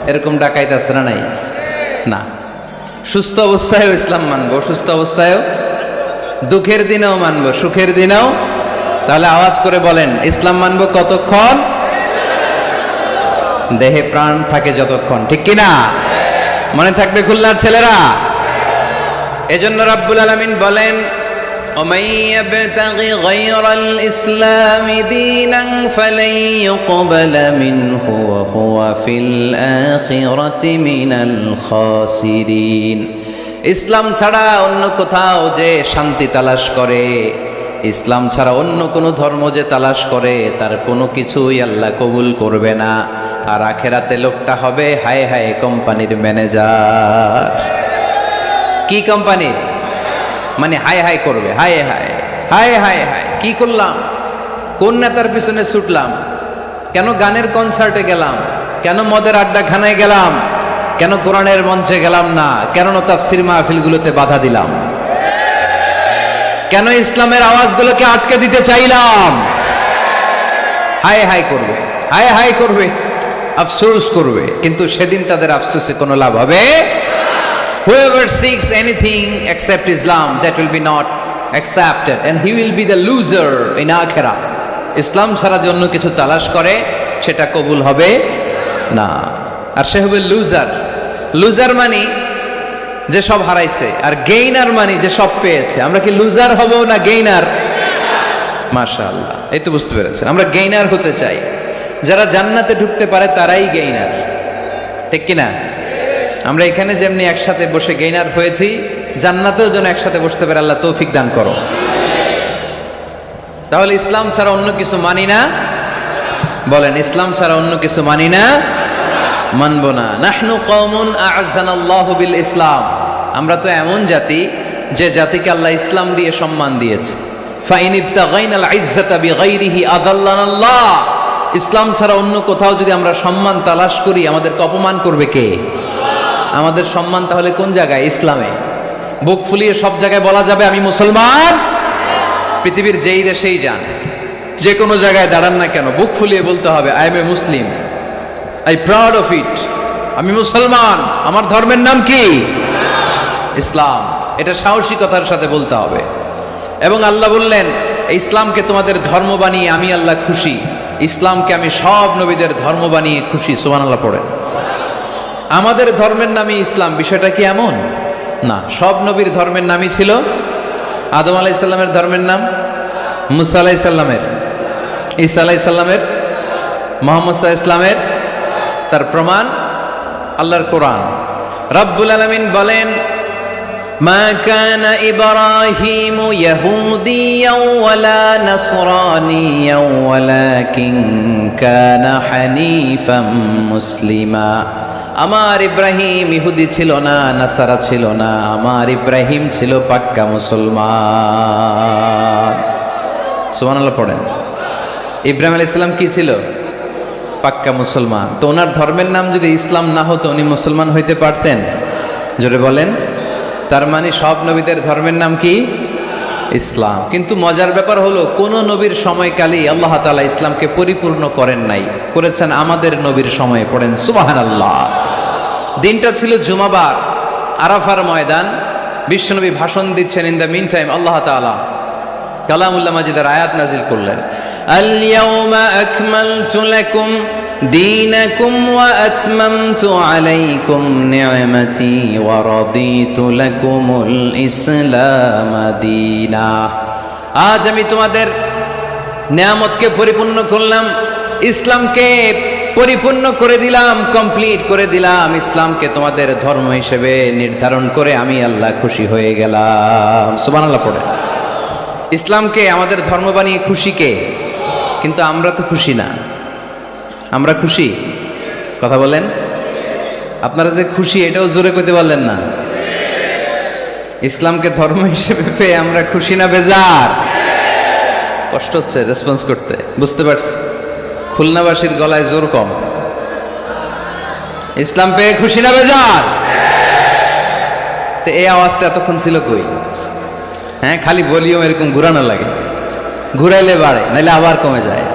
এরকম ডাকাইতেছে না? নাই না। সুস্থ অবস্থায়ও ইসলাম মানবো, অসুস্থ অবস্থায়ও, দুঃখের দিনেও মানবো, সুখের দিনেও। তাহলে আওয়াজ করে বলেন, ইসলাম মানবো কতক্ষণ? দেহে প্রাণ থাকে যতক্ষণ। ঠিক কিনা? মনে থাকবে খুলনার ছেলেরা? এজন্য রাব্বুল আলামিন বলেন, ومن يبتغ غير الإسلام دينا فلن يقبل منه وهو في الآخرة من الخاسرين। ইসলাম ছাড়া অন্য কোথাও যে শান্তি তালাশ করে, ইসলাম ছাড়া অন্য কোনো ধর্ম যে তালাশ করে, তার কোনো কিছুই আল্লাহ কবুল করবে না। আর আখেরাতে লোকটা হবে হায় হায় কোম্পানির ম্যানেজার। কি কোম্পানির? মানে হায় হায় করবে, হায় হায় হায় হায় হায়, কি করলাম? কোন নেতার পিছনে ছুটলাম? কেন গানের কনসার্টে গেলাম? কেন মদের আড্ডাখানায় গেলাম? কেন কোরআনের মঞ্চে গেলাম না? কেন তাফসীর মাহফিলগুলোতে বাধা দিলাম? কেন ইসলামের আওয়াজগুলোকে আটকে দিতে চাইলাম? হায় হায় করবে, হায় হায় করবে, আফসোস করবে। কিন্তু সেদিন তাদের আফসোসে কোনো লাভ হবে। Whoever seeks anything except Islam, that will be not accepted, and he will be the loser in akhirah. ইসলাম ছাড়া যে অন্য কিছু তালাশ করে, সেটা কবুল হবে না, আর সে হবে লুজার। লুজার মানে যে সব হারাইছে, আর গেইনার মানে যে সব পেয়েছে। আমরা কি লুজার হব না গেইনার? মাশাআল্লাহ, এই তো বুঝতে পেরেছেন। আমরা গেইনার হতে চাই। যারা জান্নাতে ঢুকতে পারে তারাই গেইনার। ঠিক কিনা? আমরা এখানে যেমনি একসাথে বসে গেইনার হয়েছি, জান্নাতেও যেন একসাথে বসতে পারে, আল্লাহ তৌফিক দান করো। তাহলে ইসলাম ছাড়া অন্য কিছু মানি না। বলেন, ইসলাম ছাড়া অন্য কিছু মানি না, মানবো না। নাহনু কওমুন আ'আজ্জানাল্লাহু বিল ইসলাম। আমরা তো এমন জাতি যে জাতিকে আল্লাহ ইসলাম দিয়ে সম্মান দিয়েছে। ফাইন ইবতাগাইনাল ইজ্জাতা বিগাইরিহি আযাল্লানাল্লাহ। ইসলাম ছাড়া অন্য কোথাও যদি আমরা সম্মান তালাশ করি, আমাদেরকে অপমান করবে কে? আমাদের সম্মান তাহলে কোন জায়গায়? ইসলামে। বুক ফুলিয়ে সব জায়গায় বলা যাবে আমি মুসলমান। পৃথিবীর যেই দেশেই যান, যে কোনো জায়গায় দাঁড়ান না কেন বুক ফুলিয়ে বলতে হবে I M A Muslim, I proud of it, আমি মুসলমান, আমার ধর্মের নাম কি ইসলাম। এটা সাহসিকতার সাথে বলতে হবে। এবং আল্লাহ বললেন ইসলামকে তোমাদের ধর্ম বানিয়ে আমি আল্লাহ খুশি, ইসলামকে আমি সব নবীদের ধর্ম বানিয়ে খুশি। সুবহানাল্লাহ পড়েন। আমাদের ধর্মের নামই ইসলাম, বিষয়টা কি এমন না? সব নবীর ধর্মের নামই ছিল। আদম আলাইহিস সালামের ধর্মের নাম, মুসা আলাইহিস সালামের, ঈসা আলাইহিস সালামের, মুহাম্মদ সাল্লাল্লাহু আলাইহি সাল্লামের। তার প্রমাণ আল্লাহর কোরআন। রব্বুল আলামিন বলেন মা কানা ইব্রাহিমু ইয়াহুদিয়াও ওয়ালা নাসরানিয়াও ওয়ালাকিন কানা হানিফাম মুসলিমা। আমার ইব্রাহিম ইহুদি ছিল না, নাসারা ছিল না, আমার ইব্রাহিম ছিল পাক্কা মুসলমান। সুবহানাল্লাহ পড়েন। ইব্রাহিম আলাইহিস সালাম কি ছিল? পাক্কা মুসলমান। তো ওনার ধর্মের নাম যদি ইসলাম না হতো উনি মুসলমান হইতে পারতেন? জোরে বলেন। তার মানে সব নবীদের ধর্মের নাম কি ইসলাম। কিন্তু মজার ব্যাপার হলো কোন নবীর সময়কালেই আল্লাহ তাআলা ইসলামকে পরিপূর্ণ করেন নাই, করেছেন আমাদের নবীর সময়ে। পড়েন সুবহানাল্লাহ। দিনটা ছিল জুমাবার, আরাফার ময়দান। বিশ্বনবী ভাষণ দিচ্ছেন। ইন দ্য মিন টাইম আল্লাহ তাআলা কালামুল্লাহ মাজিদের আয়াত নাজিল করলেন। আল ইয়াউমা আকমালতু লাকুম দীনাকুম ওয়া আতমামতু আলাইকুম নি'মাতি ওয়া রাদিতু লাকুমুল ইসলাম দীনা। আজ আমি তোমাদের নিয়ামতকে পরিপূর্ণ করলাম, ইসলামকে পরিপূর্ণ করে দিলাম, কমপ্লিট করে দিলাম। ইসলামকে তোমাদের ধর্ম হিসেবে নির্ধারণ করে আমি আল্লাহ খুশি হয়ে গেলাম। সুবহানাল্লাহ পড়ে। ইসলামকে আমাদের ধর্ম বানিয়ে খুশি কে? কিন্তু আমরা তো খুশি না। আমরা খুশি? কথা বলেন। আপনারা যে খুশি এটাও জোরে কইতে পারলেন না। ইসলামকে ধর্ম হিসেবে পেয়ে আমরা খুশি না বেজার? কষ্ট হচ্ছে রেসপন্স করতে, বুঝতে পারছি। খুলনাবাসীর গলায় জোর কম। ইসলাম পেয়ে খুশি না বেজার? তো এই আওয়াজটা এতক্ষণ ছিল কই? হ্যাঁ, খালি ভলিউম এরকম ঘুরানো লাগে, ঘুরাইলে বাড়ে, নাইলে আবার কমে যায়।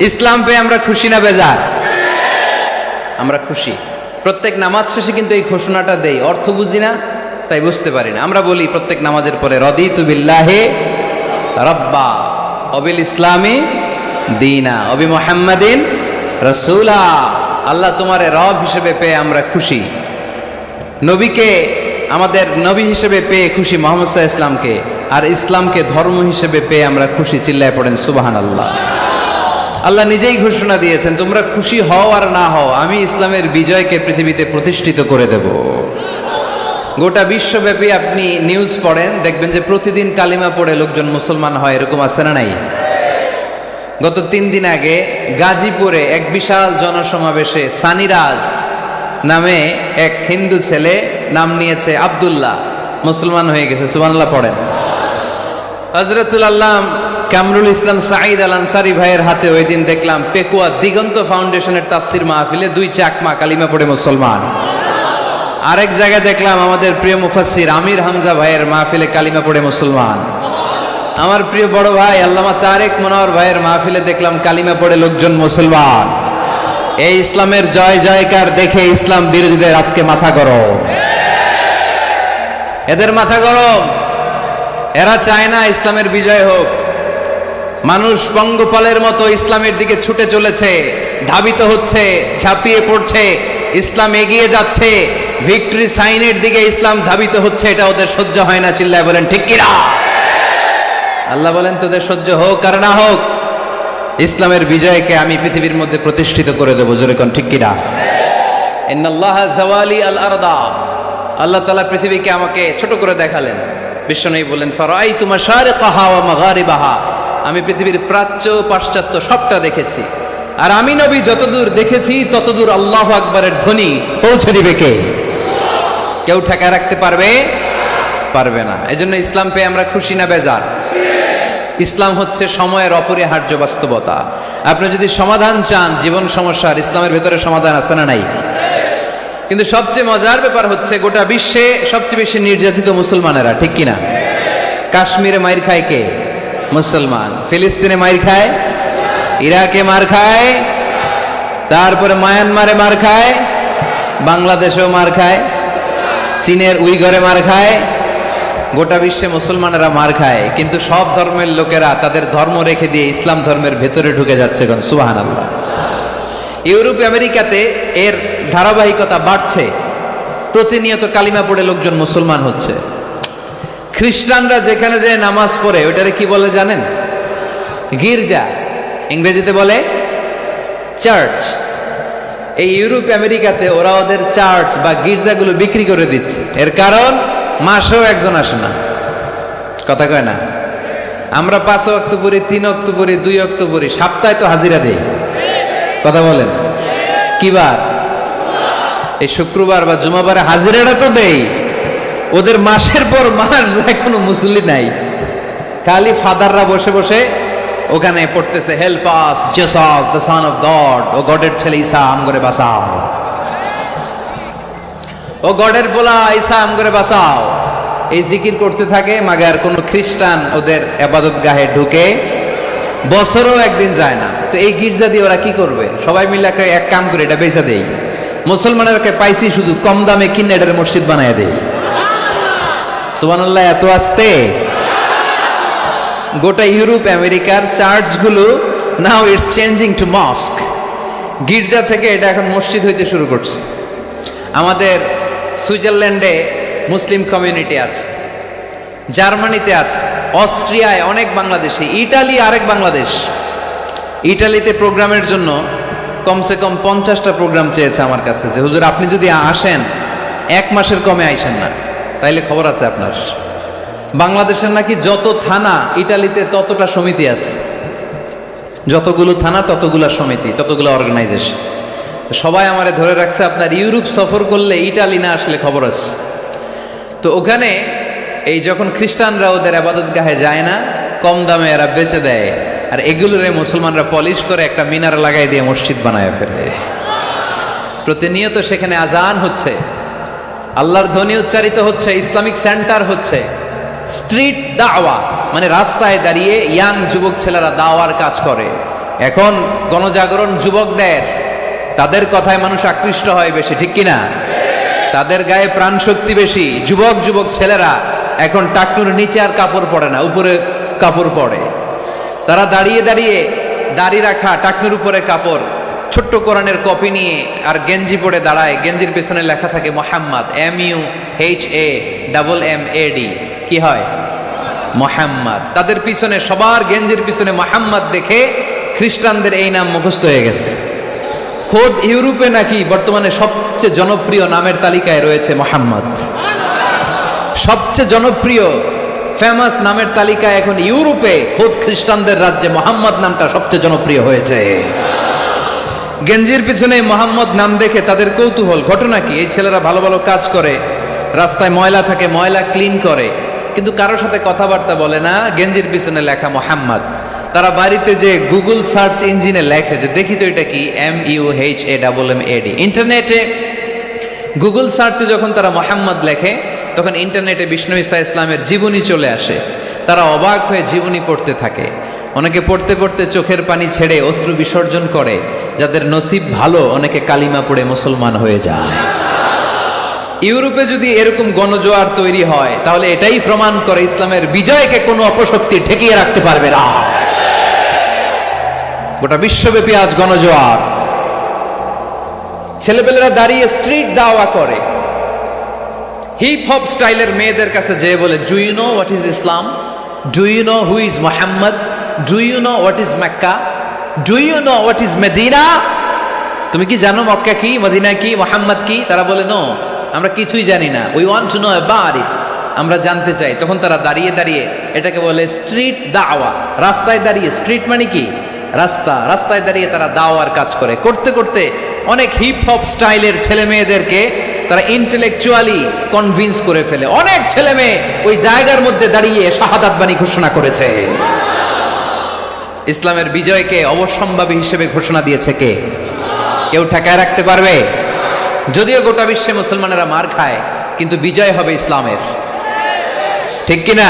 ইসলাম পেয়ে আমরা খুশি না বেজার? আমরা খুশি। প্রত্যেক নামাজ শেষে কিন্তু এই ঘোষণাটা দেই, অর্থ বুঝি না তাই বুঝতে পারি না। আমরা বলি প্রত্যেক নামাজের পরে রাদিতু বিল্লাহি রাব্বা ওয়াবিল ইসলামি দীনা ওয়াবি মুহাম্মাদিন রাসূলা। আল্লাহ তোমারে রব হিসেবে পেয়ে আমরা খুশি, নবীকে আমাদের নবী হিসেবে পেয়ে খুশি, মুহাম্মদ সাল্লাল্লাহু আলাইহি ইসলামকে, আর ইসলামকে ধর্ম হিসেবে পেয়ে আমরা খুশি। চিল্লায় পড়েন সুবহানাল্লাহ। আল্লাহ নিজেই ঘোষণা দিয়েছেন তোমরা খুশি হও আর না হও, আমি ইসলামের বিজয়কে পৃথিবীতে প্রতিষ্ঠিত করে দেব। গোটা বিশ্বব্যাপী আপনি নিউজ পড়েন, দেখবেন যে প্রতিদিন কালিমা পড়ে লোকজন মুসলমান হয়। এরকম আছে না নাই? গত 3 দিন আগে গাজীপুরে এক বিশাল জনসমাবেশে সানিরাজ নামে এক হিন্দু ছেলে নাম নিয়েছে আব্দুল্লাহ, মুসলমান হয়ে গেছে। সুবহানাল্লাহ পড়েন। হযরতুল আল্লাহ কামরুল ইসলাম সাঈদ আল আনসারী ভাইয়ের হাতে ওই দিন দেখলাম পেকুয়া দিগন্ত ফাউন্ডেশনের তাফসির মাহফিলে 2 চাকমা কালিমা পড়ে মুসলমান। আরেক জায়গায় দেখলাম আমাদের প্রিয় মুফাসসির আমির হামজা ভাইয়ের মাহফিলে কালিমা পড়ে মুসলমান। আমার প্রিয় বড় ভাই আল্লামা তারেক মনোয়ার ভাইয়ের মাহফিলে দেখলাম কালিমা পড়ে লোকজন মুসলমান। এই ইসলামের জয় জয়কার দেখে ইসলাম বিরোধীদের আজকে মাথা গরম, এদের মাথা গরম। এরা চায় না ইসলামের বিজয় হোক। মানুষ পঙ্গপালের মতো ইসলামের দিকে ছুটে চলেছে, ধাবিত হচ্ছে, ঝাঁপিয়ে পড়ছে। ইসলাম এগিয়ে যাচ্ছে, ভিক্টরি সাইনের দিকে ইসলাম ধাবিত হচ্ছে। এটা ওদের সহ্য হয় না। চিল্লায় বলেন ঠিক কিনা? আল্লাহ বলেন তোদের সহ্য হোক আর না হোক, ইসলামের বিজয়কে আমি পৃথিবীর মধ্যে প্রতিষ্ঠিত করে দেবো। জোরে কোন ঠিক কিনা? ইন্নাল্লাহা জাওয়ালি আল আরদা। আল্লাহ তাআলা পৃথিবীকে আমাকে ছোট করে দেখালেন। বিশ্বনবী বলেন ফারাআইতু মাশারিকাহা ওয়া মাগারিবাহা। আমি পৃথিবীর প্রাচ্য পাশ্চাত্য সবটা দেখেছি। আর আমি নবী যতদূর দেখেছি ততদূর আল্লাহু আকবারের ধ্বনি পৌঁছে দিবে কে? কেউ ঠেকায় রাখতে পারবে না। এজন্য ইসলাম পেয়ে আমরা খুশি না বেজার? ইসলাম হচ্ছে সময়ের অপরিহার্য বাস্তবতা। আপনি যদি সমাধান চান জীবন সমস্যার, ইসলামের ভেতরে সমাধান আছে না নাই? কিন্তু সবচেয়ে মজার ব্যাপার হচ্ছে গোটা বিশ্বে সবচেয়ে বেশি নির্যাতিত মুসলমানেরা, ঠিক কিনা? কাশ্মীরে মাইর খায় কে? মুসলমান। ফিলিস্তিনে মাইর খায়, ইরাকে মার খায়, তারপরে মায়ানমারে মার খায়, বাংলাদেশেও মার খায়, চীনের উইঘরে মার খায়, গোটা বিশ্বে মুসলমানেরা মার খায়। কিন্তু সব ধর্মের লোকেরা তাদের ধর্ম রেখে দিয়ে ইসলাম ধর্মের ভেতরে ঢুকে যাচ্ছে। সুবহানাল্লাহ। ইউরোপ আমেরিকাতে এর ধারাবাহিকতা বাড়ছে, প্রতিনিয়ত কালিমা পড়ে লোকজন মুসলমান হচ্ছে। খ্রিস্টানরা যেখানে যে নামাজ পড়ে ওটারে কি বলে জানেন? গির্জা, ইংরেজিতে বলে চার্চ। এই ইউরোপ আমেরিকাতে ওরা ওদের চার্চ বা গির্জাগুলো বিক্রি করে দিচ্ছে। এর কারণ মাসেও একজন আসে না, কথা কয় না। আমরা 5 ওয়াক্ত পড়ি, 3 ওয়াক্ত পড়ি, 2 ওয়াক্ত পড়ি, সপ্তাহে তো হাজিরা দেই, কথা বলেন। কি বার? এই শুক্রবার বা জুমাবারে হাজিরাটা তো দেই। ওদের মাসের পর মাস যায়, কোনো মুসল্লি নাই, খালি ফাদাররা বসে বসে ওখানে পড়তেছে help us Jesus the son of God, ও গডের ছেলে ঈসা আমগরে বাঁচাও, ও গডের পোলা ঈসা আমগরে বাঁচাও। এই জিকির করতে থাকে। মাগার কোন খ্রিস্টান ওদের ইবাদত গাহে ঢুকে বছরও একদিন যায় না। তো এই গির্জা দিয়ে ওরা কি করবে? সবাই মিলে এক কাম করে এটা বেচা দেই। মুসলমানেরকে পাইছি শুধু কম দামে কিনে এটার মসজিদ বানায় দেই। সুবহানাল্লাহ। এত আসতে গোটা ইউরোপ আমেরিকার চার্চগুলো now it's changing to mosque. গির্জা থেকে এটা এখন মসজিদ হইতে শুরু করছে। আমাদের সুইজারল্যান্ডে মুসলিম কমিউনিটি আছে, জার্মানিতে আছে, অস্ট্রিয়ায় অনেক বাংলাদেশি, ইটালি আরেক বাংলাদেশ। ইটালিতে প্রোগ্রামের জন্য কমসে কম 50টা প্রোগ্রাম চেয়েছে আমার কাছে, যে হুজুর আপনি যদি আসেন 1 মাসের কমে আইসেন না, তাইলে খবর আছে আপনার। বাংলাদেশের নাকি যত থানা ইটালিতে ততটা সমিতি আছে, যতগুলো থানা ততগুলা সমিতি, ততগুলো অর্গানাইজেশন। তো সবাই আমারে ধরে রাখছে আপনার ইউরোপ সফর করলে ইটালি না আসলে খবর আছে। তো ওখানে এই যখন খ্রিস্টানরা ওদের ইবাদত গাহে যায় না, কম দামে এরা বেচে দেয়, আর এগুলোরে মুসলমানরা পলিশ করে একটা মিনার লাগাই দিয়ে মসজিদ বানায় ফেলে। প্রতিনিয়ত সেখানে আজান হচ্ছে, আল্লাহর ধ্বনি উচ্চারিত হচ্ছে, ইসলামিক সেন্টার হচ্ছে, স্ট্রিট দাওয়া মানে রাস্তায় দাঁড়িয়ে ইয়াং যুবক ছেলেরা দাওয়ার কাজ করে। এখন গণজাগরণ যুবকদের, তাদের কথায় মানুষ আকৃষ্ট হয় বেশি, ঠিক কিনা? তাদের গায়ে প্রাণ শক্তি বেশি। যুবক যুবক ছেলেরা এখন টাকনুর নিচে আর কাপড় পরে না, উপরে কাপড় পরে। তারা দাঁড়িয়ে দাঁড়িয়ে দাড়ি রাখা, টাকনুর উপরে কাপড়, ছোট্ট কোরআনের কপি নিয়ে আর গেঞ্জি পরে দাঁড়ায়। গেঞ্জির পেছনে লেখা থাকে মোহাম্মদ, MUHAMMAD। কি হয়? মোহাম্মদ। তাদের পিছনে, সবার গেঞ্জির পিছনে মোহাম্মদ দেখে খ্রিস্টানদের এই নাম মুখস্থ হয়ে গেছে। খোদ ইউরোপে নাকি বর্তমানে সবচেয়ে জনপ্রিয় নামের তালিকায় রয়েছে মোহাম্মদ। সবচেয়ে জনপ্রিয় ফেমাস নামের তালিকায় এখন ইউরোপে খোদ খ্রিস্টানদের রাজ্যে মোহাম্মদ নামটা সবচেয়ে জনপ্রিয় হয়েছে। গেঞ্জির পিছনে মোহাম্মদ নাম দেখে তাদের কৌতূহল। ঘটনা কি? এই ছেলেরা ভালো ভালো কাজ করে, রাস্তায় ময়লা থাকে ময়লা ক্লিন করে, কিন্তু কারোর সাথে কথাবার্তা বলে না। গেঞ্জির পিছনে লেখা মোহাম্মদ। তারা বাড়িতে যে গুগল সার্চ ইঞ্জিনে লেখে যে দেখি তো এটা কি, MUHAMMAD। ইন্টারনেটে গুগল সার্চে যখন তারা মোহাম্মদ লেখে, তখন ইন্টারনেটে বিষ্ণু ঈসা ইসলামের জীবনী চলে আসে। তারা অবাক হয়ে জীবনী পড়তে থাকে। অনেকে পড়তে পড়তে চোখের পানি ছেড়ে অশ্রু বিসর্জন করে। যাদের নসিব ভালো, অনেকে কালিমা পড়ে মুসলমান হয়ে যায়। ইউরোপে যদি এরকম গণজোয়ার তৈরি হয়, তাহলে এটাই প্রমাণ করে ইসলামের বিজয়কে কোনো অপশক্তি ঠেকিয়ে রাখতে পারবে না। গোটা বিশ্বব্যাপী আজ গণজোয়ার। ছেলেপেলেরা দাঁড়িয়ে স্ট্রিট দাওয়া করে, হিপ হপ স্টাইলের মেয়েদের কাছে যেয়ে বলে, do you know what is Islam? Do you know who is Muhammad? Do you know what is Mecca? Do you know what is Medina? তুমি কি জানো মক্কা কি, মদিনা কি, মোহাম্মদ কি? তারা বলে, নো, আমরা কিছুই জানি না। We want to know about it, আমরা জানতে চাই। তখন তারা দাঁড়িয়ে দাঁড়িয়ে, এটাকে বলে স্ট্রিট দাওয়া। রাস্তায় দাঁড়িয়ে, স্ট্রিট মানে কি? রাস্তা। রাস্তায় দাঁড়িয়ে তারা দাওয়ার কাজ করে। করতে করতে অনেক হিপ হপ স্টাইলের ছেলে মেয়েদেরকে তারা ইন্টেলেকচুয়ালি কনভিন্স করে ফেলে। অনেক ছেলে মেয়ে ওই জায়গার মধ্যে দাঁড়িয়ে শাহাদাত বাণী ঘোষণা করেছে। ইসলামের বিজয়কে অবশ্যম্ভাবী হিসেবে ঘোষণা দিয়েছে কে? কেউ ঠেকায় রাখতে পারবে? যদিও গোটা বিশ্বে মুসলমানেরা মার খায়, কিন্তু বিজয় হবে ইসলামের, ঠিক কিনা?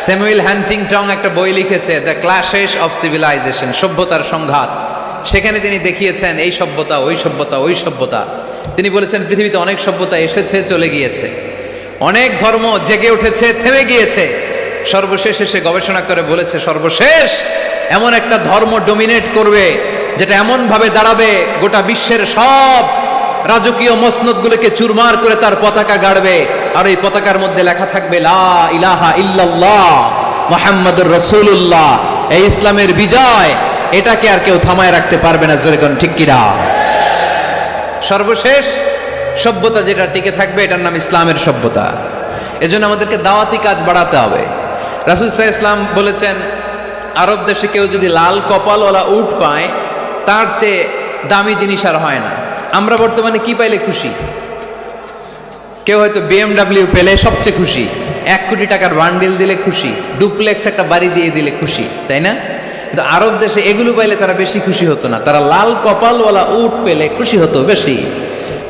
স্যামুয়েল হান্টিংটন একটা বই লিখেছে, দ্য ক্ল্যাশেস অফ সিভিলাইজেশন, সভ্যতার সংঘাত। সেখানে তিনি দেখিয়েছেন এই সভ্যতা ওই সভ্যতা ওই সভ্যতা। তিনি বলেছেন পৃথিবীতে অনেক সভ্যতা এসেছে চলে গিয়েছে, অনেক ধর্ম জেগে উঠেছে থেমে গিয়েছে, সর্বশেষ এসে গবেষণা করে বলেছে সর্বশেষ এমন একটা ধর্ম ডমিনেট করবে যেটা এমন ভাবে দাঁড়াবে গোটা বিশ্বের সব রাজকীয় মসনদগুলোকে চুরমার করে তার পতাকা গাড়বে, আর এই পতাকার মধ্যে লেখা থাকবে লা ইলাহা ইল্লাল্লাহ মুহাম্মাদুর রাসূলুল্লাহ। এই ইসলামের বিজয়, এটাকে আর কেউ থামায় রাখতে পারবে না। জোরে কোন ঠিক কিনা? সর্বশেষ সভ্যতা যেটা টিকে থাকবে এটার নাম ইসলামের সভ্যতা। এজন্য আমাদেরকে দাওয়াতি কাজ বাড়াতে হবে। রাসূল সাল্লাল্লাহু আলাইহি ওয়াসাল্লাম বলেছেন, আরব দেশে কেউ যদি লাল কপালওয়ালা উট পায় তার চেয়ে দামি জিনিস আর হয় না। আমরা বর্তমানে কি পাইলে খুশি? কেউ হয়তো BMW পেলে সবচেয়ে খুশি, 1 কোটি টাকার বান্ডিল দিলে খুশি, ডুপ্লেক্স একটা বাড়ি দিয়ে দিলে খুশি, তাই না? কিন্তু আরব দেশে এগুলো পাইলে তারা বেশি খুশি হতো না, তারা লাল কপালওয়ালা উট পেলে খুশি হতো বেশি।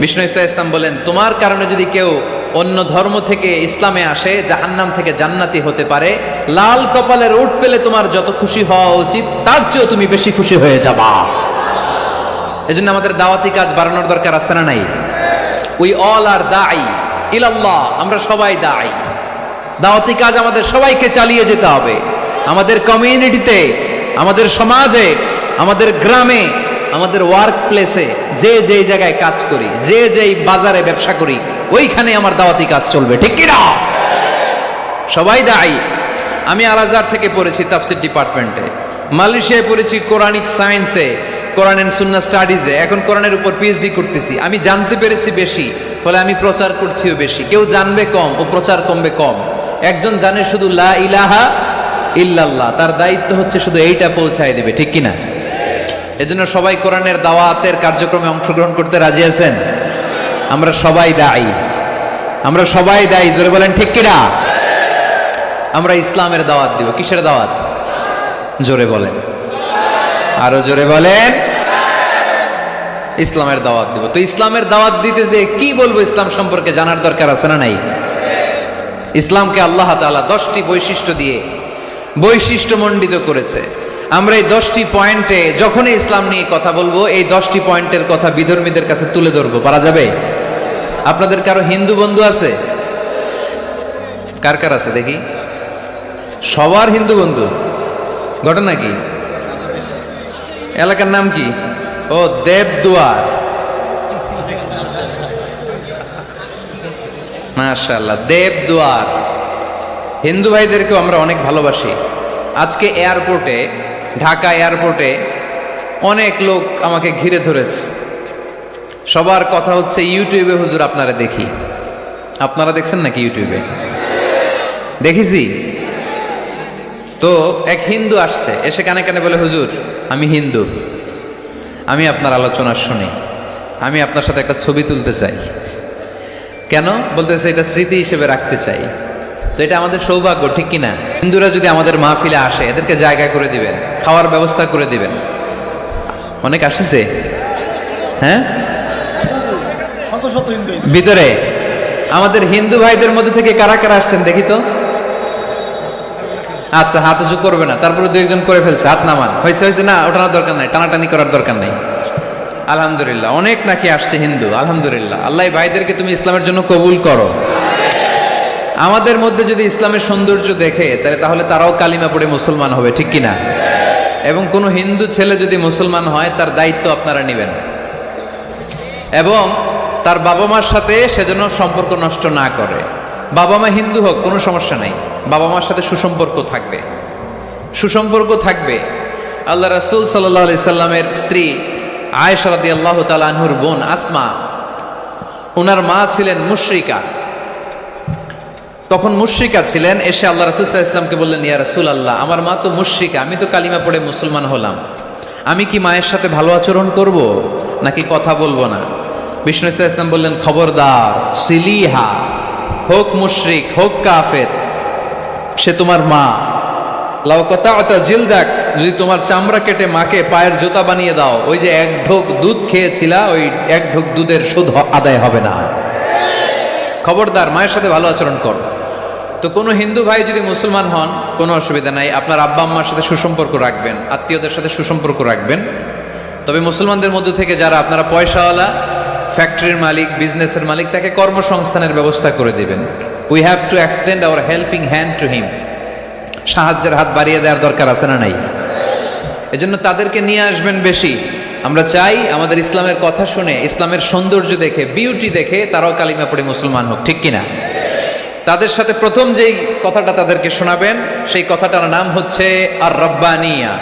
বিষ্ণু ইসলাম বলেন, তোমার কারণে যদি কেউ অন্য ধর্ম থেকে ইসলামে আসে জাহান্নাম থেকে জান্নাতি হতে পারে, লাল কপালের উট পেলে তোমার যত খুশি হওয়া উচিত তার চেয়েও তুমি বেশি খুশি হয়ে যাবা। এজন্য আমাদের দাওয়াতি কাজ বাড়ানোর দরকার আছে না নাই? উই অল আর দাঈ ইলাল্লাহ, আমরা সবাই দাঈ। দাওয়াতি কাজ আমাদের সবাইকে চালিয়ে যেতে হবে। আমাদের কমিউনিটিতে, আমাদের সমাজে, আমাদের গ্রামে, আমাদের ওয়ার্ক প্লেসে, যে যেই জায়গায় কাজ করি, যে যেই বাজারে ব্যবসা করি, ওইখানে আমার দাওয়াতি কাজ চলবে, ঠিক কি না? সবাই দাঈ। আমি আল আজহার থেকে পড়েছি তাফসীর ডিপার্টমেন্টে, মালয়েশিয়ায় পড়েছি কোরআনিক সায়েন্সে, কোরআন এন্ড সুন্নাহ স্টাডিজে, এখন কোরআনের উপর পিএইচডি করতেছি। আমি জানতে পেরেছি বেশি, ফলে আমি প্রচার করছিও বেশি। কেউ জানবে কম ও প্রচার কমবে কম। একজন জানে শুধু লা ইলাহা ইল্লাল্লাহ, তার দায়িত্ব হচ্ছে শুধু এইটা পৌঁছায় দিবে, ঠিক কিনা? এজন্য সবাই কোরআনের দাওয়াতের কার্যক্রমে অংশগ্রহণ করতে রাজি আছেন? আমরা সবাই দায়ী, আমরা সবাই দায়ী। জোরে বলেন ঠিক কিনা? আমরা ইসলামের দাওয়াত দিব। কিসের দাওয়াত? জোরে বলেন, আরো জোরে বলেন। ইসলামের দাওয়াত দিব। তো ইসলামের দাওয়াত দিতে যে কি বলবো ইসলাম সম্পর্কে জানার দরকার আছে না নাই? ইসলামকে আল্লাহ তাআলা 10টি বৈশিষ্ট্য দিয়ে বৈশিষ্ট্যমণ্ডিত করেছে। আমরা এই 10টি পয়েন্টে যখনই ইসলাম নিয়ে কথা বলবো, এই 10টি পয়েন্টের কথা বিধর্মীদের কাছে তুলে ধরবো। পারা যাবে? আপনাদের কারো হিন্দু বন্ধু আছে? কার কার আছে দেখি? সবার হিন্দু বন্ধু। ঘটনা কি? এলাকার নাম কি? ও দেবদুয়ার। মাশাআল্লাহ, দেবদুয়ার। হিন্দু ভাইদেরকেও আমরা অনেক ভালোবাসি। আজকে এয়ারপোর্টে, ঢাকা এয়ারপোর্টে অনেক লোক আমাকে ঘিরে ধরেছে। সবার কথা হচ্ছে ইউটিউবে হুজুর আপনারা দেখি। আপনারা দেখছেন নাকি ইউটিউবে? দেখেছি তো। এক হিন্দু আসছে, এসে কানে কানে বলে, হুজুর আমি হিন্দু, আমি আপনার আলোচনা শুনি, আমি আপনার সাথে একটা ছবি তুলতে চাই। কেন? বলতেছে এটা স্মৃতি হিসেবে রাখতে চাই। তো এটা আমাদের সৌভাগ্য, ঠিক কিনা? হিন্দুরা যদি আমাদের মাহফিলে আসে, এদেরকে জায়গা করে দিবেন, খাওয়ার ব্যবস্থা করে দিবেন। অনেক আসছে, হ্যাঁ, ভিতরে। আমাদের হিন্দু ভাইদের মধ্যে থেকে কারা কারা আসছেন দেখি তো। আচ্ছা, হাত উঁচু করবে না, তারপরে 2-1 করে ফেলছে, হাত নামান। হয়েছে হয়েছে, না ওঠানোর দরকার নাই, টানাটানি করার দরকার নাই। আলহামদুলিল্লাহ, অনেক নাকি আসছে হিন্দু। আলহামদুলিল্লাহ, আল্লাহ ভাইদেরকে তুমি ইসলামের জন্য কবুল করো। আমাদের মধ্যে যদি ইসলামের সৌন্দর্য দেখে তাহলে তারাও কালিমা পড়ে মুসলমান হবে, ঠিক কিনা? এবং কোনো হিন্দু ছেলে যদি মুসলমান হয়, তার দায়িত্ব আপনারা নেবেন, এবং তার বাবা মার সাথে সেজন্য সম্পর্ক নষ্ট না করে। বাবা মা হিন্দু হোক, কোনো সমস্যা নাই, বাবা মার সাথে সুসম্পর্ক থাকবে, সুসম্পর্ক থাকবে। আল্লাহ রাসূল সাল্লাল্লাহু আলাইহি সাল্লামের স্ত্রী আয়েশা রাদিয়াল্লাহু তাআলা আনহুর বোন আসমা, ওনার মা ছিলেন মুশরিকা। তখন মুশরিকা ছিলেন। এসে আল্লাহ রাসূল সাল্লাল্লাহু আলাইহি ওয়াসাল্লামকে বললেন, ইয়া রাসূলুল্লাহ, আমার মা তো মুশরিকা, আমি তো কালিমা পড়ে মুসলমান হলাম, আমি কি মায়ের সাথে ভালো আচরণ করব নাকি কথা বলবো না? বিষ্ণু সাল্লাল্লাহু আলাইহি ওয়াসাল্লাম বললেন, খবরদার, সিলিহা, হোক মুশরিক হোক কাফের, সে তোমার মা। লাউ কাতা'তা জিলদাক, যদি তোমার চামড়া কেটে মাকে পায়ের জুতা বানিয়ে দাও, ওই যে 1 ঢোক দুধ খেয়েছিলা, ওই 1 ঢোক দুধের সুদ আদায় হবে না। খবরদার, মায়ের সাথে ভালো আচরণ করো। তো তো কোনো হিন্দু ভাই যদি মুসলমান হন কোনো অসুবিধা নাই, আপনার আব্বা আম্মার সাথে সুসম্পর্ক রাখবেন, আত্মীয়দের সাথে সুসম্পর্ক রাখবেন। তবে মুসলমানদের মধ্যে থেকে যারা আপনারা পয়সাওয়ালা, ফ্যাক্টরির মালিক, বিজনেসের মালিক, তাকে কর্মসংস্থানের ব্যবস্থা করে দিবেন। We have to extend hour helping hand to him. সাহায্যের হাত বাড়িয়ে দেওয়ার দরকার আছে না নাই? এজন্য তাদেরকে নিয়ে আসবেন বেশি। আমরা চাই আমাদের ইসলামের কথা শুনে, ইসলামের সৌন্দর্য দেখে, বিউটি দেখে তারাও কালিমা পড়ে মুসলমান হোক, ঠিক কিনা? তাদের সাথে প্রথম যেই কথাটা তাদেরকে শোনাবেন সেই কথাটার নাম হচ্ছে আর রব্বানিয়া।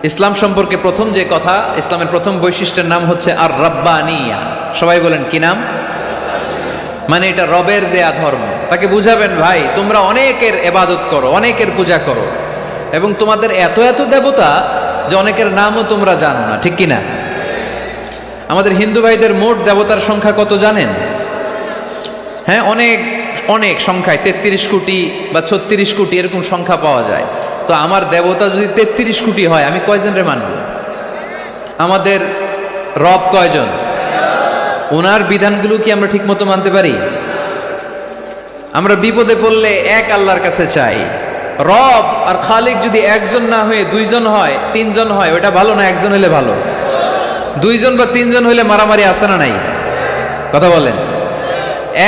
ইসলাম সম্পর্কে প্রথম যে কথা, ইসলামের প্রথম বৈশিষ্ট্যের নাম হচ্ছে আর রব্বানিয়া। সবাই বলেন কি নাম? মানে এটা রবের দেয়া ধর্ম। তাকে বুঝাবেন, ভাই তোমরা অনেকের ইবাদত করো, অনেকের পূজা করো, এবং তোমাদের এত এত দেবতা যে অনেকের নামও তোমরা জানো না, ঠিক কিনা? আমাদের হিন্দু ভাইদের মোট দেবতার সংখ্যা কত জানেন? হ্যাঁ, অনেক অনেক সংখ্যায় 33 কোটি বা 36 কোটি এরকম সংখ্যা পাওয়া যায়। তো আমার দেবতা যদি 33 কোটি হয়, আমি কয়জনের মানব? আমাদের রব কয়জন? ওনার বিধানগুলো কি আমরা ঠিক মতো মানতে পারি? আমরা বিপদে পড়লে এক আল্লাহর কাছে চাই। রব আর খালিক যদি একজন না হয়ে দুইজন হয়, তিনজন হয়, ওটা ভালো না একজন হলে ভালো? দুইজন বা তিনজন হলে মারামারি আছে না নাই? কথা বলেন।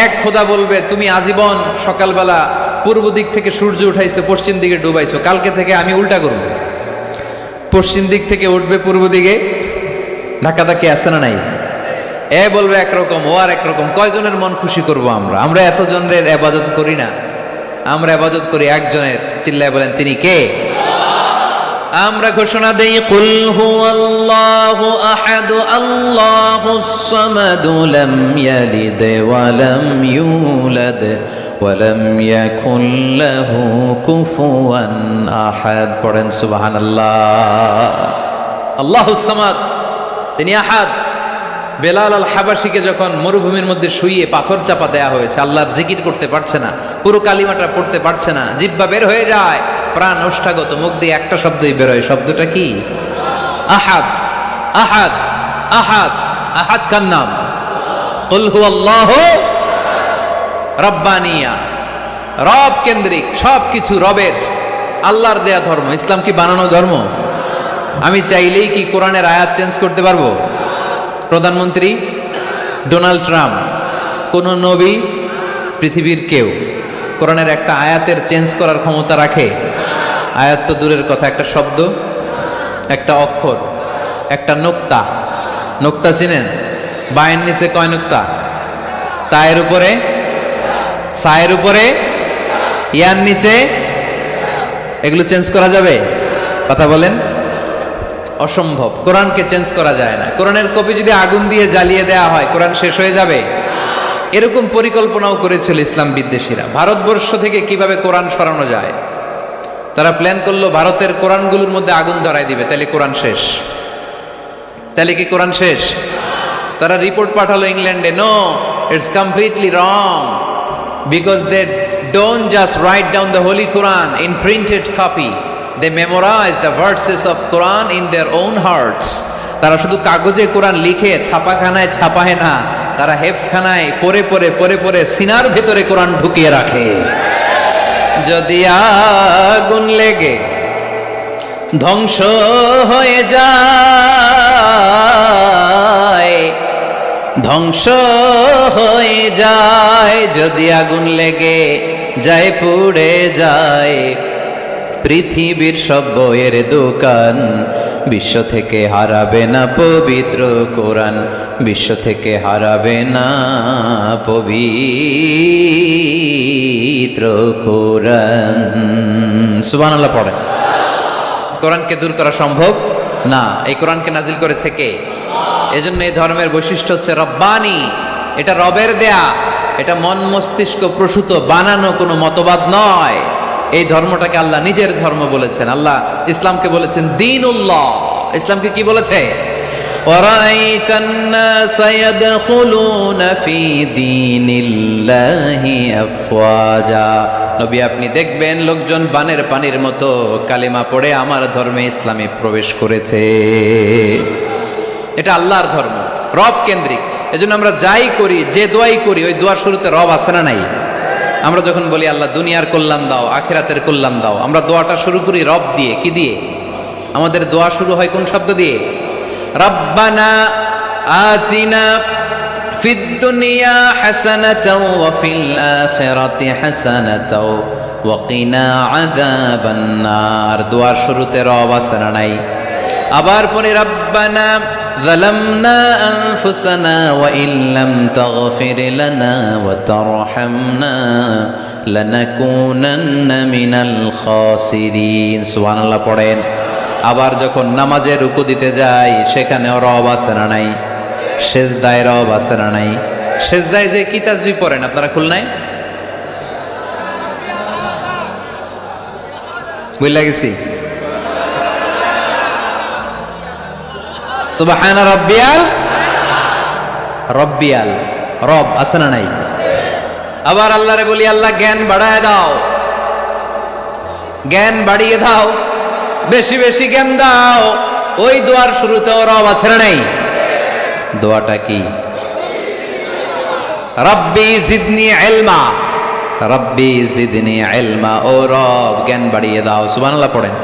এক খোদা বলবে, তুমি আজীবন সকালবেলা পূর্ব দিক থেকে সূর্য উঠাইছো, পশ্চিম দিকে ডুবাইছো, কালকে থেকে আমি উল্টা করব। পশ্চিম দিক থেকে উঠবে পূর্ব দিকে, ধাক্কাধাক্কি আছে না নাই? এ বলবে একরকম, ও আর একরকম। কয়জনের মন খুশি করব আমরা? আমরা এতজনের ইবাদত করি না, আমরা ইবাদত করি একজনের। চিল্লায় বলেন, তিনি কে? আমরা ঘোষণা দেই, কুল হুয়াল্লাহু আহাদ আল্লাহুস সামাদ লাম ইয়ালিদ ওয়া লাম ইউলাদ ওয়া লাম ইয়াকুল লাহু কুফুয়ান আহাদ। পড়েন সুবহানাল্লাহ। আল্লাহুস সামাদ, তিনি আহাদ। বেলাল আল হাবাসীকে যখন মরুভূমির মধ্যে শুইয়ে পাথর চাপা দেয়া হয়েছে, আল্লাহর জিকির করতে পারছে না, পুরো কালিমাটা পড়তে পারছে না, জিহ্বা বের হয়ে যায়, প্রাণ ওষ্ঠাগত, মুখ দিয়ে একটা শব্দই বের হয়। শব্দটা কি? আহাদ। আহাদ আহাদ আহাদ কার নাম? কুল হুয়াল্লাহু রাব্বানিয়া। রব কেন্দ্রিক, সবকিছু রবের, আল্লাহর দেয়া ধর্ম। ইসলাম কি বানানো ধর্ম? আমি চাইলেই কি কোরআনের আয়াত চেঞ্জ করতে পারবো? প্রধানমন্ত্রী ডোনাল্ড ট্রাম্প, কোন নবী, পৃথিবীর কেউ কোরআনের একটা আয়াতের চেঞ্জ করার ক্ষমতা রাখে? আয়াত তো দূরের কথা, একটা শব্দ, একটা অক্ষর, একটা নোক্তা। নোক্তা চিনেন? বায়ের নিচে কয় নোক্তা? তায়ের উপরে, সায়ের উপরে, ইয়ার নিচে। এগুলো চেঞ্জ করা যাবে? কথা বলেন। অসম্ভব। কোরআনকে চেঞ্জ করা যায় না। কোরআনের কপি যদি আগুন দিয়ে জ্বালিয়ে দেওয়া হয়, কোরআন শেষ হয়ে যাবে। এরকম পরিকল্পনাও করেছিল ইসলাম বিদ্বেষীরা, ভারতবর্ষ থেকে কিভাবে কোরআন সরানো যায়। তারা প্ল্যান করলো ভারতের কোরআনগুলোর মধ্যে আগুন ধরায় দিবে, তাহলে কোরআন শেষ। তাহলে কি কোরআন শেষ? তারা রিপোর্ট পাঠালো ইংল্যান্ডে, no, it's completely wrong, because they don't just write down the holy Quran in printed copy, they memorize the verses of Quran in their own hearts. তারা শুধু কাগজে কোরআন লিখে ছাপাখানায় ছাপায় না, তারা হেফজখানায় পড়ে পড়ে পড়ে পড়ে সিনার ভেতরে কোরআন ঢুকিয়ে রাখে। যদি আগুন লেগে ধ্বংস হয়ে যায়, ধ্বংস হয়ে যায়, যদি আগুন লেগে যায়, পুড়ে যায় পৃথিবীর সব বইয়ের দোকান, বিশ্ব থেকে হারাবে না পবিত্র কোরআন, বিশ্ব থেকে হারাবে না পবিত্র কোরআন। সুবহানাল্লাহ পড়ে। কোরআনকে দূর করা সম্ভব না। এই কোরআনকে নাজিল করেছে কে? এজন্য এই ধর্মের বৈশিষ্ট্য হচ্ছে রব্বানি। এটা রবের দেয়া, এটা মন মস্তিষ্ক প্রসূত বানানো কোনো মতবাদ নয়। এই ধর্মটাকে আল্লাহ নিজের ধর্ম বলেছেন। আল্লাহ ইসলামকে বলেছেন দীনুল্লাহ। ইসলামকে কি বলেছে? ওয়ারাইতান নাসা ইয়াদখুলুনা ফি দীনিল্লাহি আফওয়াজা। নবী আপনি দেখবেন লোকজন বানের পানির মতো কালিমা পড়ে আমার ধর্মে ইসলামে প্রবেশ করেছে। এটা আল্লাহর ধর্ম, রব কেন্দ্রিক। এজন্য আমরা যাই করি, যে দোয়াই করি, ওই দোয়ার শুরুতে রব আছে না নাই? আমরা যখন বলি আল্লাহ দুনিয়ার কল্যাণ দাও, আখিরাতের কল্যাণ দাও, আমরা দোয়াটা শুরু করি রব দিয়ে। কি দিয়ে? আমাদের দোয়া শুরু হয় কোন শব্দ দিয়ে? রব্বানা আতিনা ফিদ দুনিয়া হাসানাতাও ওয়া ফিল আখিরাতি হাসানাতাও ওয়া কিনা আযাবান নার। দোয়ার শুরুতে রব আছে না নাই? আবার পরে রব্বানা যালামনা আনফুসানা ওয়া ইল্লাম তাগফির লানা ওয়া তারহামনা লানাকুনান্না মিনাল খাসিরিন। সুবহানাল্লাহ পড়েন। আবার যখন নামাজে রুকু দিতে যাই সেখানেও রব আছে না নাই? সেজদায় রব আছে না নাই? সেজদায় যে কি তাসবিহ পড়েন আপনারা খুলনায়? বুঝলা গেছি। সুবহান রাব্বিয়াল রব্বিয়াল, রব আছে না নাই? আবার আল্লাহরে বলি আল্লাহ জ্ঞান বাড়ায় দাও, জ্ঞান বাড়িয়ে দাও, বেশি বেশি জ্ঞান দাও। ওই দোয়ার শুরুতেও রব আছে না নাই? দোয়াটা কি? রব্বি জিদনি ইলমা, রব্বি জিদনি ইলমা। ও রব জ্ঞান বাড়িয়ে দাও। সুবহানাল্লাহ পড়েন।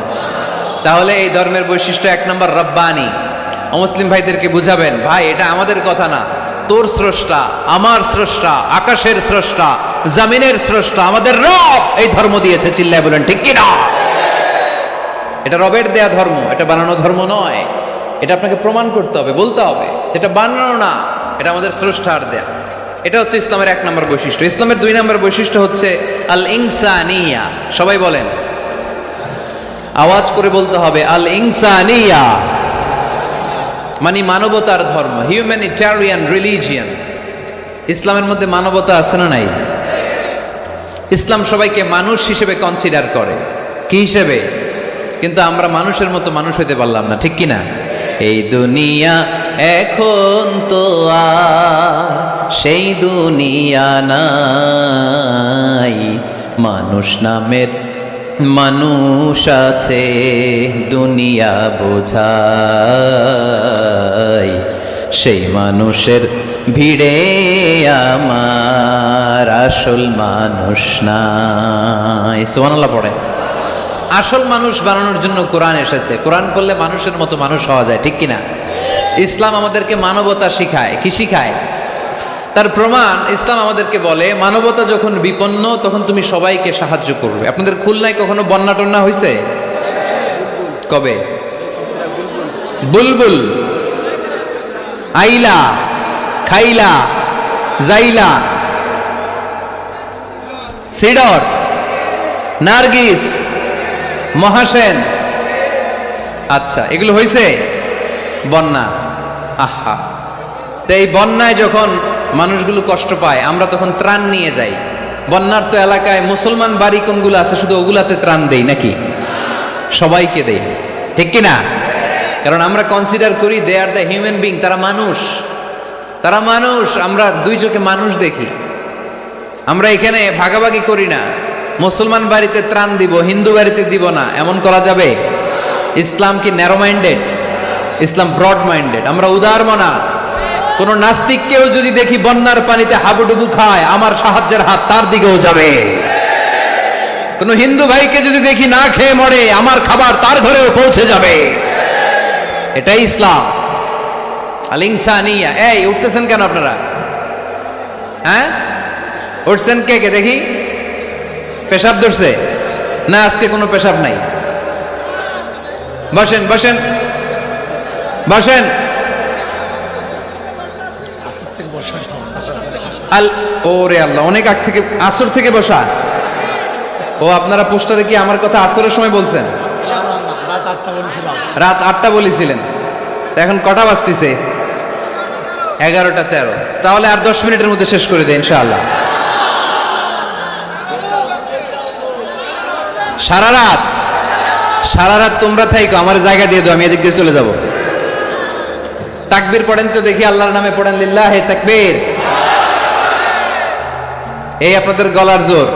তাহলে এই ধর্মের বৈশিষ্ট্য এক নম্বর রব্বানি। অমুসলিম ভাইদেরকে বুঝাবেন, ভাই এটা আমাদের কথা না, তোর স্রষ্টা, আমার স্রষ্টা, আকাশের স্রষ্টা, জমিনের স্রষ্টা, আমাদের রব এই ধর্ম দিয়েছে। চিল্লায় বলেন ঠিক কি না? এটা রবের দেয়া ধর্ম, এটা বানানো ধর্ম নয়। এটা আপনাকে প্রমাণ করতে হবে, বলতে হবে এটা বানানো না, এটা আমাদের স্রষ্টার দেয়া। এটা হচ্ছে ইসলামের এক নম্বর বৈশিষ্ট্য। ইসলামের দুই নম্বর বৈশিষ্ট্য হচ্ছে আল ইনসানিয়া। সবাই বলেন, আওয়াজ করে বলতে হবে আল ইনসানিয়া, মানে মানবতার ধর্ম, হিউম্যানিটেরিয়ান রিলিজিয়ান। ইসলামের মধ্যে মানবতা আছে না নাই? ইসলাম সবাইকে মানুষ হিসেবে কনসিডার করে। কি হিসেবে? কিন্তু আমরা মানুষের মতো মানুষ হইতে পারলাম না, ঠিক কিনা? এই দুনিয়া এখন তো আর সেই দুনিয়া নাই, মানুষ নামের মানুষ আছে দুনিয়া বোঝাই, সেই মানুষের ভিড়ে আমার আসল মানুষ নাই। সুবহানাল্লাহ পড়ে। আসল মানুষ বানানোর জন্য কোরআন এসেছে। কোরআন করলে মানুষের মতো মানুষ হওয়া যায়, ঠিক কিনা? ইসলাম আমাদেরকে মানবতা শিখায়। কি শিখায়? তার প্রমাণ ইসলাম আমাদেরকে বলে মানবতা যখন বিপন্ন তখন তুমি সবাইকে সাহায্য করবে। আপনাদের খুলনায় কখনো বন্যা টন্যা হয়েছে? কবে? বুলবুল, আইলা, খাইলা, জাইলা, সিডর, নার্গিস, মহাসেন, আচ্ছা এগুলো হয়েছে বন্যা। আহা, তো এই বন্যায় যখন মানুষগুলো কষ্ট পায় আমরা তখন ত্রাণ নিয়ে যাই। বন্যার তো এলাকায় মুসলমান বাড়ি কোনগুলো আছে শুধু ওগুলাতে ত্রাণ দেই নাকি? সবাইকে দেই, ঠিক কিনা? কারণ আমরা কনসিডার করি দে আর দ্য হিউম্যান বিং, তারা মানুষ, তারা মানুষ। আমরা দুই চোখে মানুষ দেখি। আমরা এখানে ভাগাভাগি করি না, মুসলমান বাড়িতে ত্রাণ দিব, হিন্দু বাড়িতে দিব না, এমন করা যাবে? ইসলাম কি ন্যারো মাইন্ডেড? ইসলাম ব্রড মাইন্ডেড। আমরা উদার মনা। কোন নাস্তিককেও যদি দেখি বন্যার পানিতে হাবুডুবু খায়, আমার সাহায্যের হাত তার দিকেও যাবে। কোন হিন্দু ভাইকে যদি দেখি না খেয়ে মরে, আমার খাবার তার ঘরেও পৌঁছে যাবে। এটাই ইসলাম। আল ইনসানিয়া। এই উঠতেছেন কেন আপনারা? হ্যাঁ উঠছেন কে কে দেখি? পেশাব ধরছে না? আজকে কোনো পেশাব নাই। বসেন বসেন বসেন। ওরে আল্লাহ, অনেক আগ থেকে, আসর থেকে বসা। ও আপনারা পোস্টারে কি আমার কথা আসরের সময় বলছেন? রাত 8টা বলেছিলেন। এখন কটা বাজতেছে? 11:13। তাহলে আর 10 মিনিটের মধ্যে শেষ করে দেয় ইনশাআল্লাহ। সারা রাত তোমরা থাইকো, আমার জায়গা দিয়ে দাও, আমি এদিক দিয়ে চলে যাব। তাকবীর পড়েন তো দেখি, আল্লাহর নামে পড়েন, লিল্লাহি তাকবীর। এই আপনাদের গলার জোর।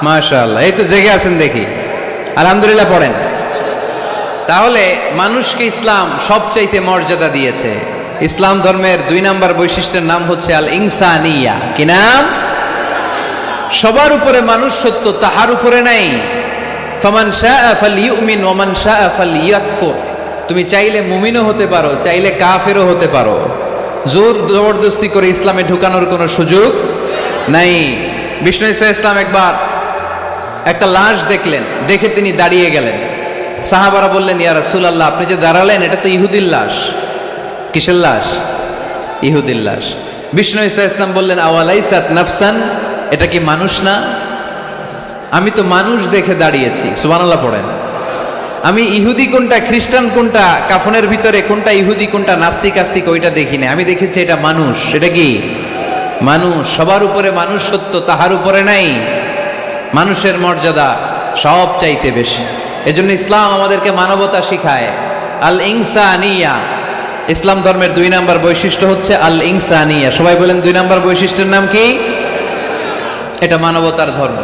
মাশাআল্লাহ, এই তো জেগে আছেন দেখি, আলহামদুলিল্লাহ পড়েন। তাহলে মানুষকে ইসলাম সবচাইতে মর্যাদা দিয়েছে। ইসলাম ধর্মের 2 নম্বর বৈশিষ্ট্যের নাম হচ্ছে আল ইনসানিয়া। কি নাম? সবার উপরে মানুষ সত্য, তাহার উপরে নাই। ফামান শাআ ফালইউমিন ওয়া মান শাআ ফালইয়াকফুর। তুমি চাইলে মুমিনও হতে পারো, চাইলে কাফেরও হতে পারো। জোর জবরদস্তি করে ইসলামে ঢুকানোর কোনো সুযোগ নাই। বিষ্ণু ঈসা ইসলাম একবার একটা লাশ দেখলেন, দেখে তিনি দাঁড়িয়ে গেলেন। সাহাবারা বললেন, ইয়া রাসূলুল্লাহ, আপনি যে দাঁড়ালেন এটা তো ইহুদির লাশ। কিসের লাশ? ইহুদির লাশ। বিষ্ণু ঈসা ইসলাম বললেন, আওয়ালাইসাত নাফসান, এটা কি মানুষ না? আমি তো মানুষ দেখে দাঁড়িয়েছি। সুবহানাল্লাহ পড়েন। আমি ইহুদি কোনটা, খ্রিস্টান কোনটা, কাফনের ভিতরে কোনটা ইহুদি কোনটা নাস্তিক আস্তিক ওইটা দেখিনি, আমি দেখেছি এটা মানুষ। এটা কি মানুষ? সবার উপরে মানুষ সত্য, তাহার উপরে নাই। মানুষের মর্যাদা সব চাইতে বেশি। এজন্য ইসলাম আমাদেরকে মানবতা শিখায়, আল ইনসানিয়া। ইসলাম ধর্মের 2 নম্বর বৈশিষ্ট্য হচ্ছে আল ইনসানিয়া। সবাই বলেন 2 নম্বর বৈশিষ্ট্যের নাম কি? এটা মানবতার ধর্ম।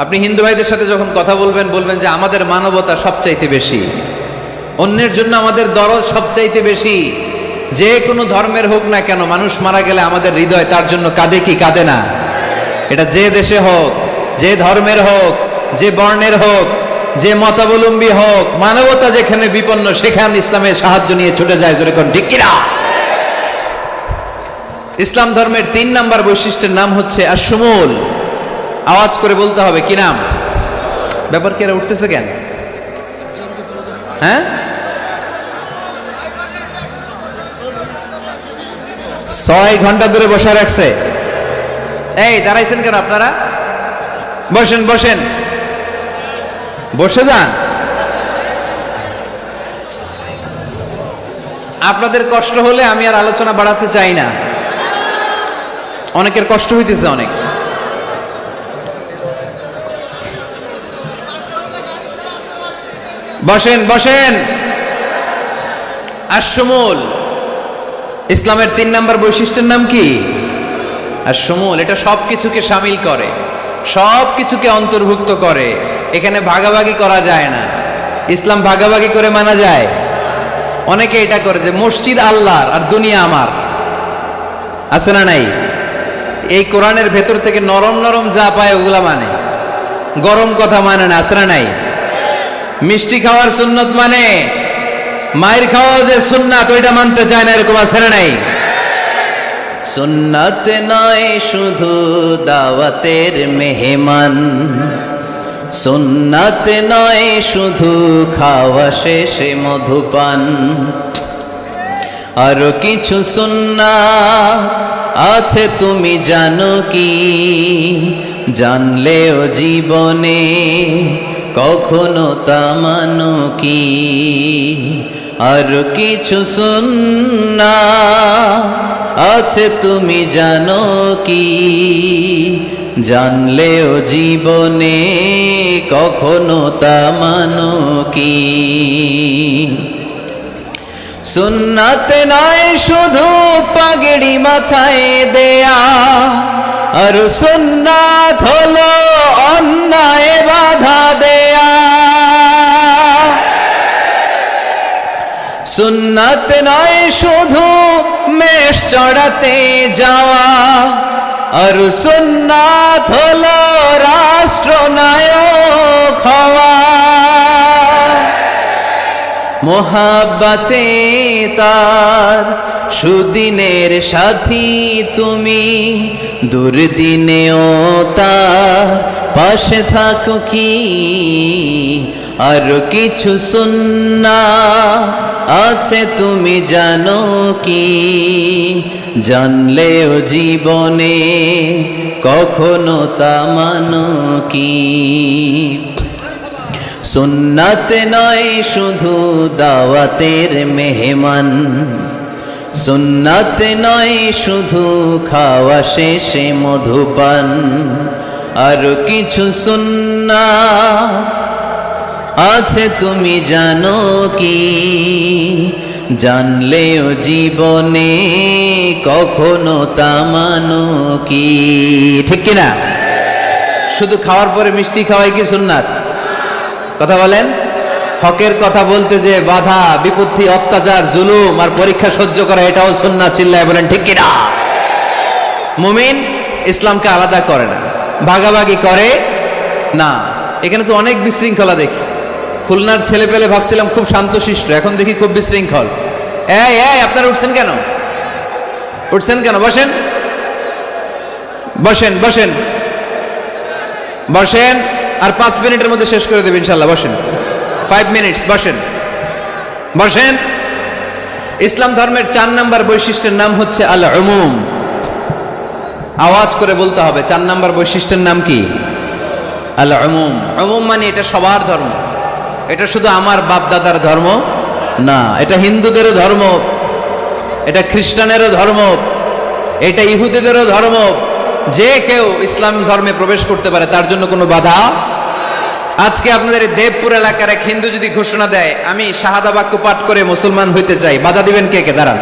আপনি হিন্দু ভাইদের সাথে যখন কথা বলবেন, বলবেন যে আমাদের মানবতা সবচাইতে বেশি, অন্যের জন্য আমাদের দরদ সবচাইতে বেশি। যে কোনো ধর্মের হোক না কেন, মানুষ মারা গেলে আমাদের হৃদয় তার জন্য কাঁদে কি কাঁদে না? এটা যে দেশে হোক, যে ধর্মের হোক, যে বর্ণের হোক, যে মতাবলম্বী হোক, মানবতা যেখানে বিপন্ন সেখানে ইসলামের সাহায্য নিয়ে ছুটে যায়। জোরে কোন ঠিক কিনা? ইসলাম ধর্মের 3 নম্বর বৈশিষ্ট্যের নাম হচ্ছে আশ-শুমুল। আওয়াজ করে বলতে হবে, কি নাম? ব্যাপার কি এরা উঠতেছে কেন? হ্যাঁ, 6 ঘন্টা ধরে বসে রাখছে। এই দাঁড়াইছেন কেন আপনারা? বসেন বসেন, বসে যান। আপনাদের কষ্ট হলে আমি আর আলোচনা বাড়াতে চাই না। অনেকের কষ্ট হইতেছে অনেক। বসেন বসেন। আশ-শুমুল, ইসলামের 3 নম্বর বৈশিষ্ট্যের নাম কি? আশ-শুমুল। এটা সব কিছুকে শামিল করে, সব কিছুকে অন্তর্ভুক্ত করে। এখানে ভাগাভাগি করা যায় না। ইসলাম ভাগাভাগি করে মানা যায়? অনেকে এটা করে যে মসজিদ আল্লাহর আর দুনিয়া আমার। আছে না নাই? এই কোরআনের ভেতর থেকে নরম নরম যা পায় ওগুলা মানে, গরম কথা মানে না। আছে না নাই? মিষ্টি খাওয়ার সুন্নত মানে, মায়ের খাওয়া যে সুন্নাত ওইটা মানতে চায় না, এরকম আছে না নাই? সুন্নাত নয় শুধু দাওয়াতের মেহমান, সুন্নাত নয় শুধু খাওয়া শেষে মধুপান, আরো কিছু সুন্নাত আছে তুমি জানো কি? জানলেও জীবনে কখনো তা মানো কি? আরো কিছু সুন্নাত আছে তুমি জানো কি? জানলেও জীবনে কখনো তা মানো কি? সুন্নাত নয় শুধু পাগড়ি মাথায় দেয়া, আর সুন্নাত হলো অন্যায় বাধা দেয়া। সুন্নাত নয় শুধু মেষ চড়াতে যাওয়া, আর সুন্নাত হলো রাষ্ট্রনায়ক হওয়া। মোহাব্বতে তার সুদিনের সাথী তুমি, দুর্দিনেও তার পাশে থাকো কি? আর কিছু সুন্নাত আছে তুমি জানো কি? জানলেও জীবনে কখনো তা মানো কি? সুন্নাত নয় শুধু দাওয়াতের মেহমান, সুন্নাত নয় শুধু খাওয়া শেষে মধুপান, আর কিছু সুন্নাত আছে তুমি জানো কি? জানলেও জীবনে কখনো তা মানো কি? ঠিক কিনা? শুধু খাওয়ার পরে মিষ্টি খাওয়াই কি সুন্নাত? কথা বলেন। হকের কথা বলতে যে বাধা বিপত্তি অত্যাচার জুলুম আর পরীক্ষা সহ্য করা এটাও সুন্নাত। চিল্লায় বলেন ঠিক কিনা? মুমিন ইসলামকে আলাদা করে না, ভাগাভাগি করে না। এখানে তো অনেক বিশৃঙ্খলা দেখি। খুলনার ছেলে পেলে ভাবছিলাম খুব শান্তশিষ্ট, এখন দেখি খুব বিশৃঙ্খল। এই এই আপনারা উঠছেন কেন? উঠছেন কেন? বসেন বসেন বসেন বসেন। আর 5 মিনিটের মধ্যে শেষ করে দেবেন ইনশাল্লাহ। বসেন, 5 মিনিটস। বসেন বসেন। ইসলাম ধর্মের 4 নম্বর বৈশিষ্ট্যের নাম হচ্ছে আল উমুম। আওয়াজ করে বলতে হবে, 4 নম্বর বৈশিষ্ট্যের নাম কি? আল উমুম। উমুম মানে এটা সবার ধর্ম, এটা শুধু আমার বাপ দাদার ধর্ম না, এটা হিন্দুদেরও ধর্ম, এটা খ্রিস্টানেরও ধর্ম, এটা ইহুদিদেরও ধর্ম। যে কেউ ইসলাম ধর্মে প্রবেশ করতে পারে, তার জন্য কোনো বাধা। আজকে আপনাদের এই দেবপুর এলাকার এক হিন্দু যদি ঘোষণা দেয় আমি শাহাদা বাক্য পাঠ করে মুসলমান হইতে চাই, বাধা দিবেন কে কে? দাঁড়ান,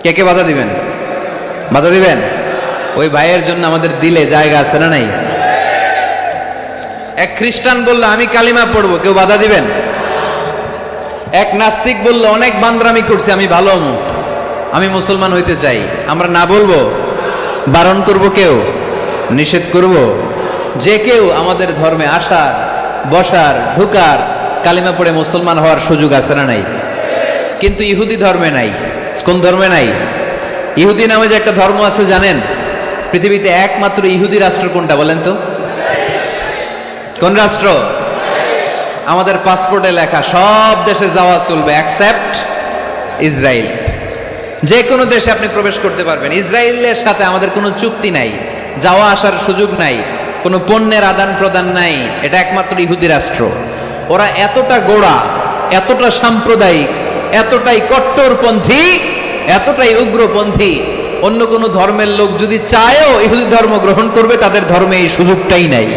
কে কে বাধা দিবেন? বাধা দিবেন? ওই ভাইয়ের জন্য আমাদের দিলে জায়গা আছে না নাই? এক খ্রিস্টান বললো আমি কালিমা পড়বো, কেউ বাধা দিবেন? এক নাস্তিক বললো অনেক বান্দরামি করছে, আমি ভালো হমু, আমি মুসলমান হইতে চাই, আমরা না বলবো? বারণ করব কেউ? নিষেধ করব? যে কেউ আমাদের ধর্মে আসার, বসার, ঢুকার, কালিমা পড়ে মুসলমান হওয়ার সুযোগ আছে না নাই? কিন্তু ইহুদি ধর্মে নাই। কোন ধর্মে নাই? ইহুদি নামে যে একটা ধর্ম আছে জানেন? পৃথিবীতে একমাত্র ইহুদি রাষ্ট্র কোনটা বলেন তো? কোন রাষ্ট্র? আমাদের পাসপোর্টে লেখা সব দেশে যাওয়া চলবে এক্সেপ্ট ইসরায়েল। যে কোনো দেশে আপনি প্রবেশ করতে পারবেন। ইসরায়েলের সাথে আমাদের কোনো চুক্তি নাই, যাওয়া আসার সুযোগ নাই, কোনো পণ্যের আদান প্রদান নাই। এটা একমাত্র ইহুদি রাষ্ট্র। ওরা এতটা গোড়া, এতটা সাম্প্রদায়িক, এতটাই কট্টরপন্থী, এতটাই উগ্রপন্থী, অন্য কোনো ধর্মের লোক যদি চায়ও ইহুদি ধর্ম গ্রহণ করবে, তাদের ধর্মে এই সুযোগটাই নাই।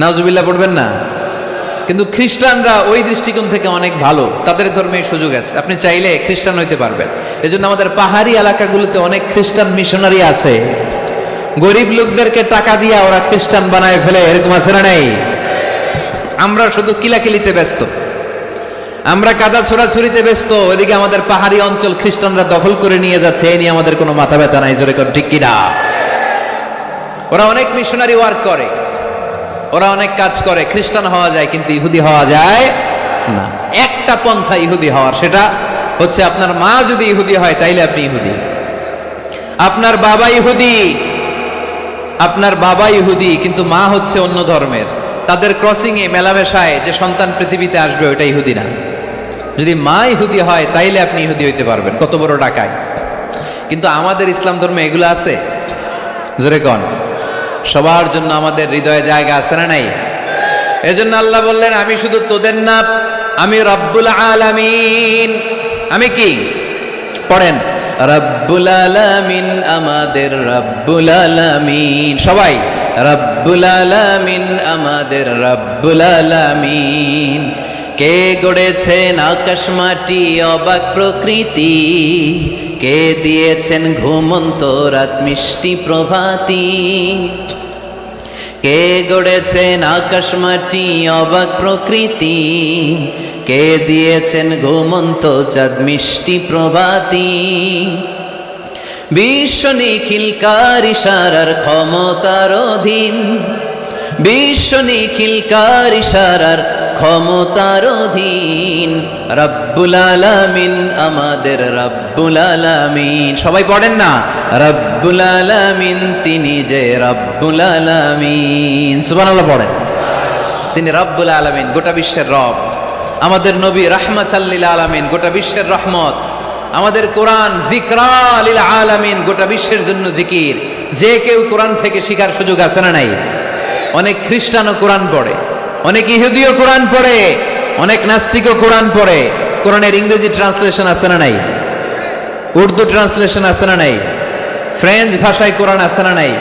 নাউজুবিল্লাহ পড়বেন না? কিন্তু খ্রিস্টানরা ওই দৃষ্টিকোণ থেকে অনেক ভালো, তাদের ধর্মে এই সুযোগ আছে, আপনি চাইলে খ্রিস্টান হইতে পারবেন। এজন্য আমাদের পাহাড়ি এলাকাগুলোতে অনেক খ্রিস্টান মিশনারি আছে, গরিব লোকদেরকে টাকা দিয়া ওরা খ্রিস্টান বানায় ফেলে, এরকম আছে না নাই? আমরা শুধু কিলাকিলিতে ব্যস্ত, আমরা কাদা ছোড়াছুরিতে ব্যস্ত, ওইদিকে আমাদের পাহাড়ি অঞ্চল খ্রিস্টানরা দখল করে নিয়ে যাচ্ছে, এই নিয়ে আমাদের কোনো মাথা ব্যথা নাই। জোরে ঠিক কিনা? ওরা অনেক মিশনারি ওয়ার্ক করে, ওরা অনেক কাজ করে, খ্রিস্টান হওয়া যায় কিন্তু ইহুদি হওয়া যায় না। একটা পন্থা ইহুদি হওয়ার, সেটা হচ্ছে আপনার মা যদি ইহুদি হয় তাইলে আপনি ইহুদি, আপনার বাবা ইহুদি, আপনার বাবা ইহুদি কিন্তু মা হচ্ছে অন্য ধর্মের, তাদের ক্রসিং এ মেলামেশায় যে সন্তান পৃথিবীতে আসবে ওটা ইহুদি না। যদি মা ইহুদি হয় তাইলে আপনি ইহুদি হইতে পারবেন। কত বড় ডাকায়! কিন্তু আমাদের ইসলাম ধর্মে এগুলো আছে? জোরে কোন? সবার জন্য আমাদের হৃদয়ে জায়গা আছে না নাই? এজন্য আল্লাহ বললেন আমি শুধু তোদের না, আমি রব্বুল আলামিন। আমি কি? পড়েন, রব্বুল আলামিন, আমাদের রব্বুল আলামিন। সবাই রব্বুল আলামিন, আমাদের রব্বুল আলামিন। কে গড়েছেন আকাশ মাটি অবাক প্রকৃতি, কে দিয়েছেন ঘুমন্ত রাত মিষ্টি প্রভাতী। কে গড়েছেন আকাশ মাটি অবাক প্রকৃতি, কে দিয়েছেন ঘুমন্ত চাঁদ মিষ্টি প্রভাতী। বিশ্ব নিখিলকার ইশারার ক্ষমতার অধীন, বিশ্ব নিখিলকার ইশারার ক্ষমতার অধীন। রব্বুল আলামিন, আমাদের রব্বুল আলামিন। সবাই পড়েন না, রব্বুল আলামিন, তিনি যে রব্বুল আলামিন। সুবহানাল্লাহ পড়েন। তিনি রব্বুল আলামিন, গোটা বিশ্বের রব। আমাদের নবী রাহমাতাল লিল আলামিন, গোটা বিশ্বের রহমত। আমাদের কোরআন যিকরা লিল আলামিন, গোটা বিশ্বের জন্য জিকির। যে কেউ কোরআন থেকে শিখার সুযোগ আছে না নাই? অনেক খ্রিস্টানও কোরআন পড়ে, অনেক ইহুদিও কোরআন পড়ে, অনেক নাস্তিকও কোরআন পড়ে। কোরআনের ইংরেজি ট্রান্সলেশন আছে না নাই? উর্দু ট্রান্সলেশন আছে না নাই? ফ্রেঞ্চ ভাষায় কোরআন আছে না নাই?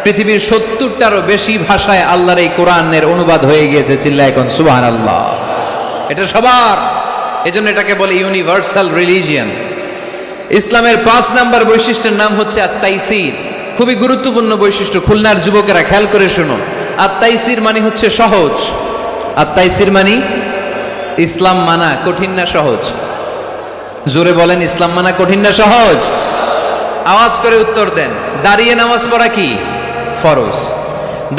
পৃথিবীর 70টারও বেশি ভাষায় আল্লাহর এই কোরআনের অনুবাদ হয়ে গিয়েছে। চিল্লায় এখন সুবহানাল্লাহ। এটা সবার, এজন্য এটাকে বলে ইউনিভার্সাল রিলিজিয়ন। ইসলামের 5 নাম্বার বৈশিষ্ট্যের নাম হচ্ছে আত-তাইসির। খুবই গুরুত্বপূর্ণ বৈশিষ্ট্য। খুলনার যুবকেরা খেয়াল করে শোনো, আত-তাইসির মানে হচ্ছে সহজ। আত-তাইসির মানে ইসলাম মানা কঠিন না সহজ? জোরে বলেন, ইসলাম মানা কঠিন না সহজ? আওয়াজ করে উত্তর দেন। দাঁড়িয়ে নামাজ পড়া কি ফরজ?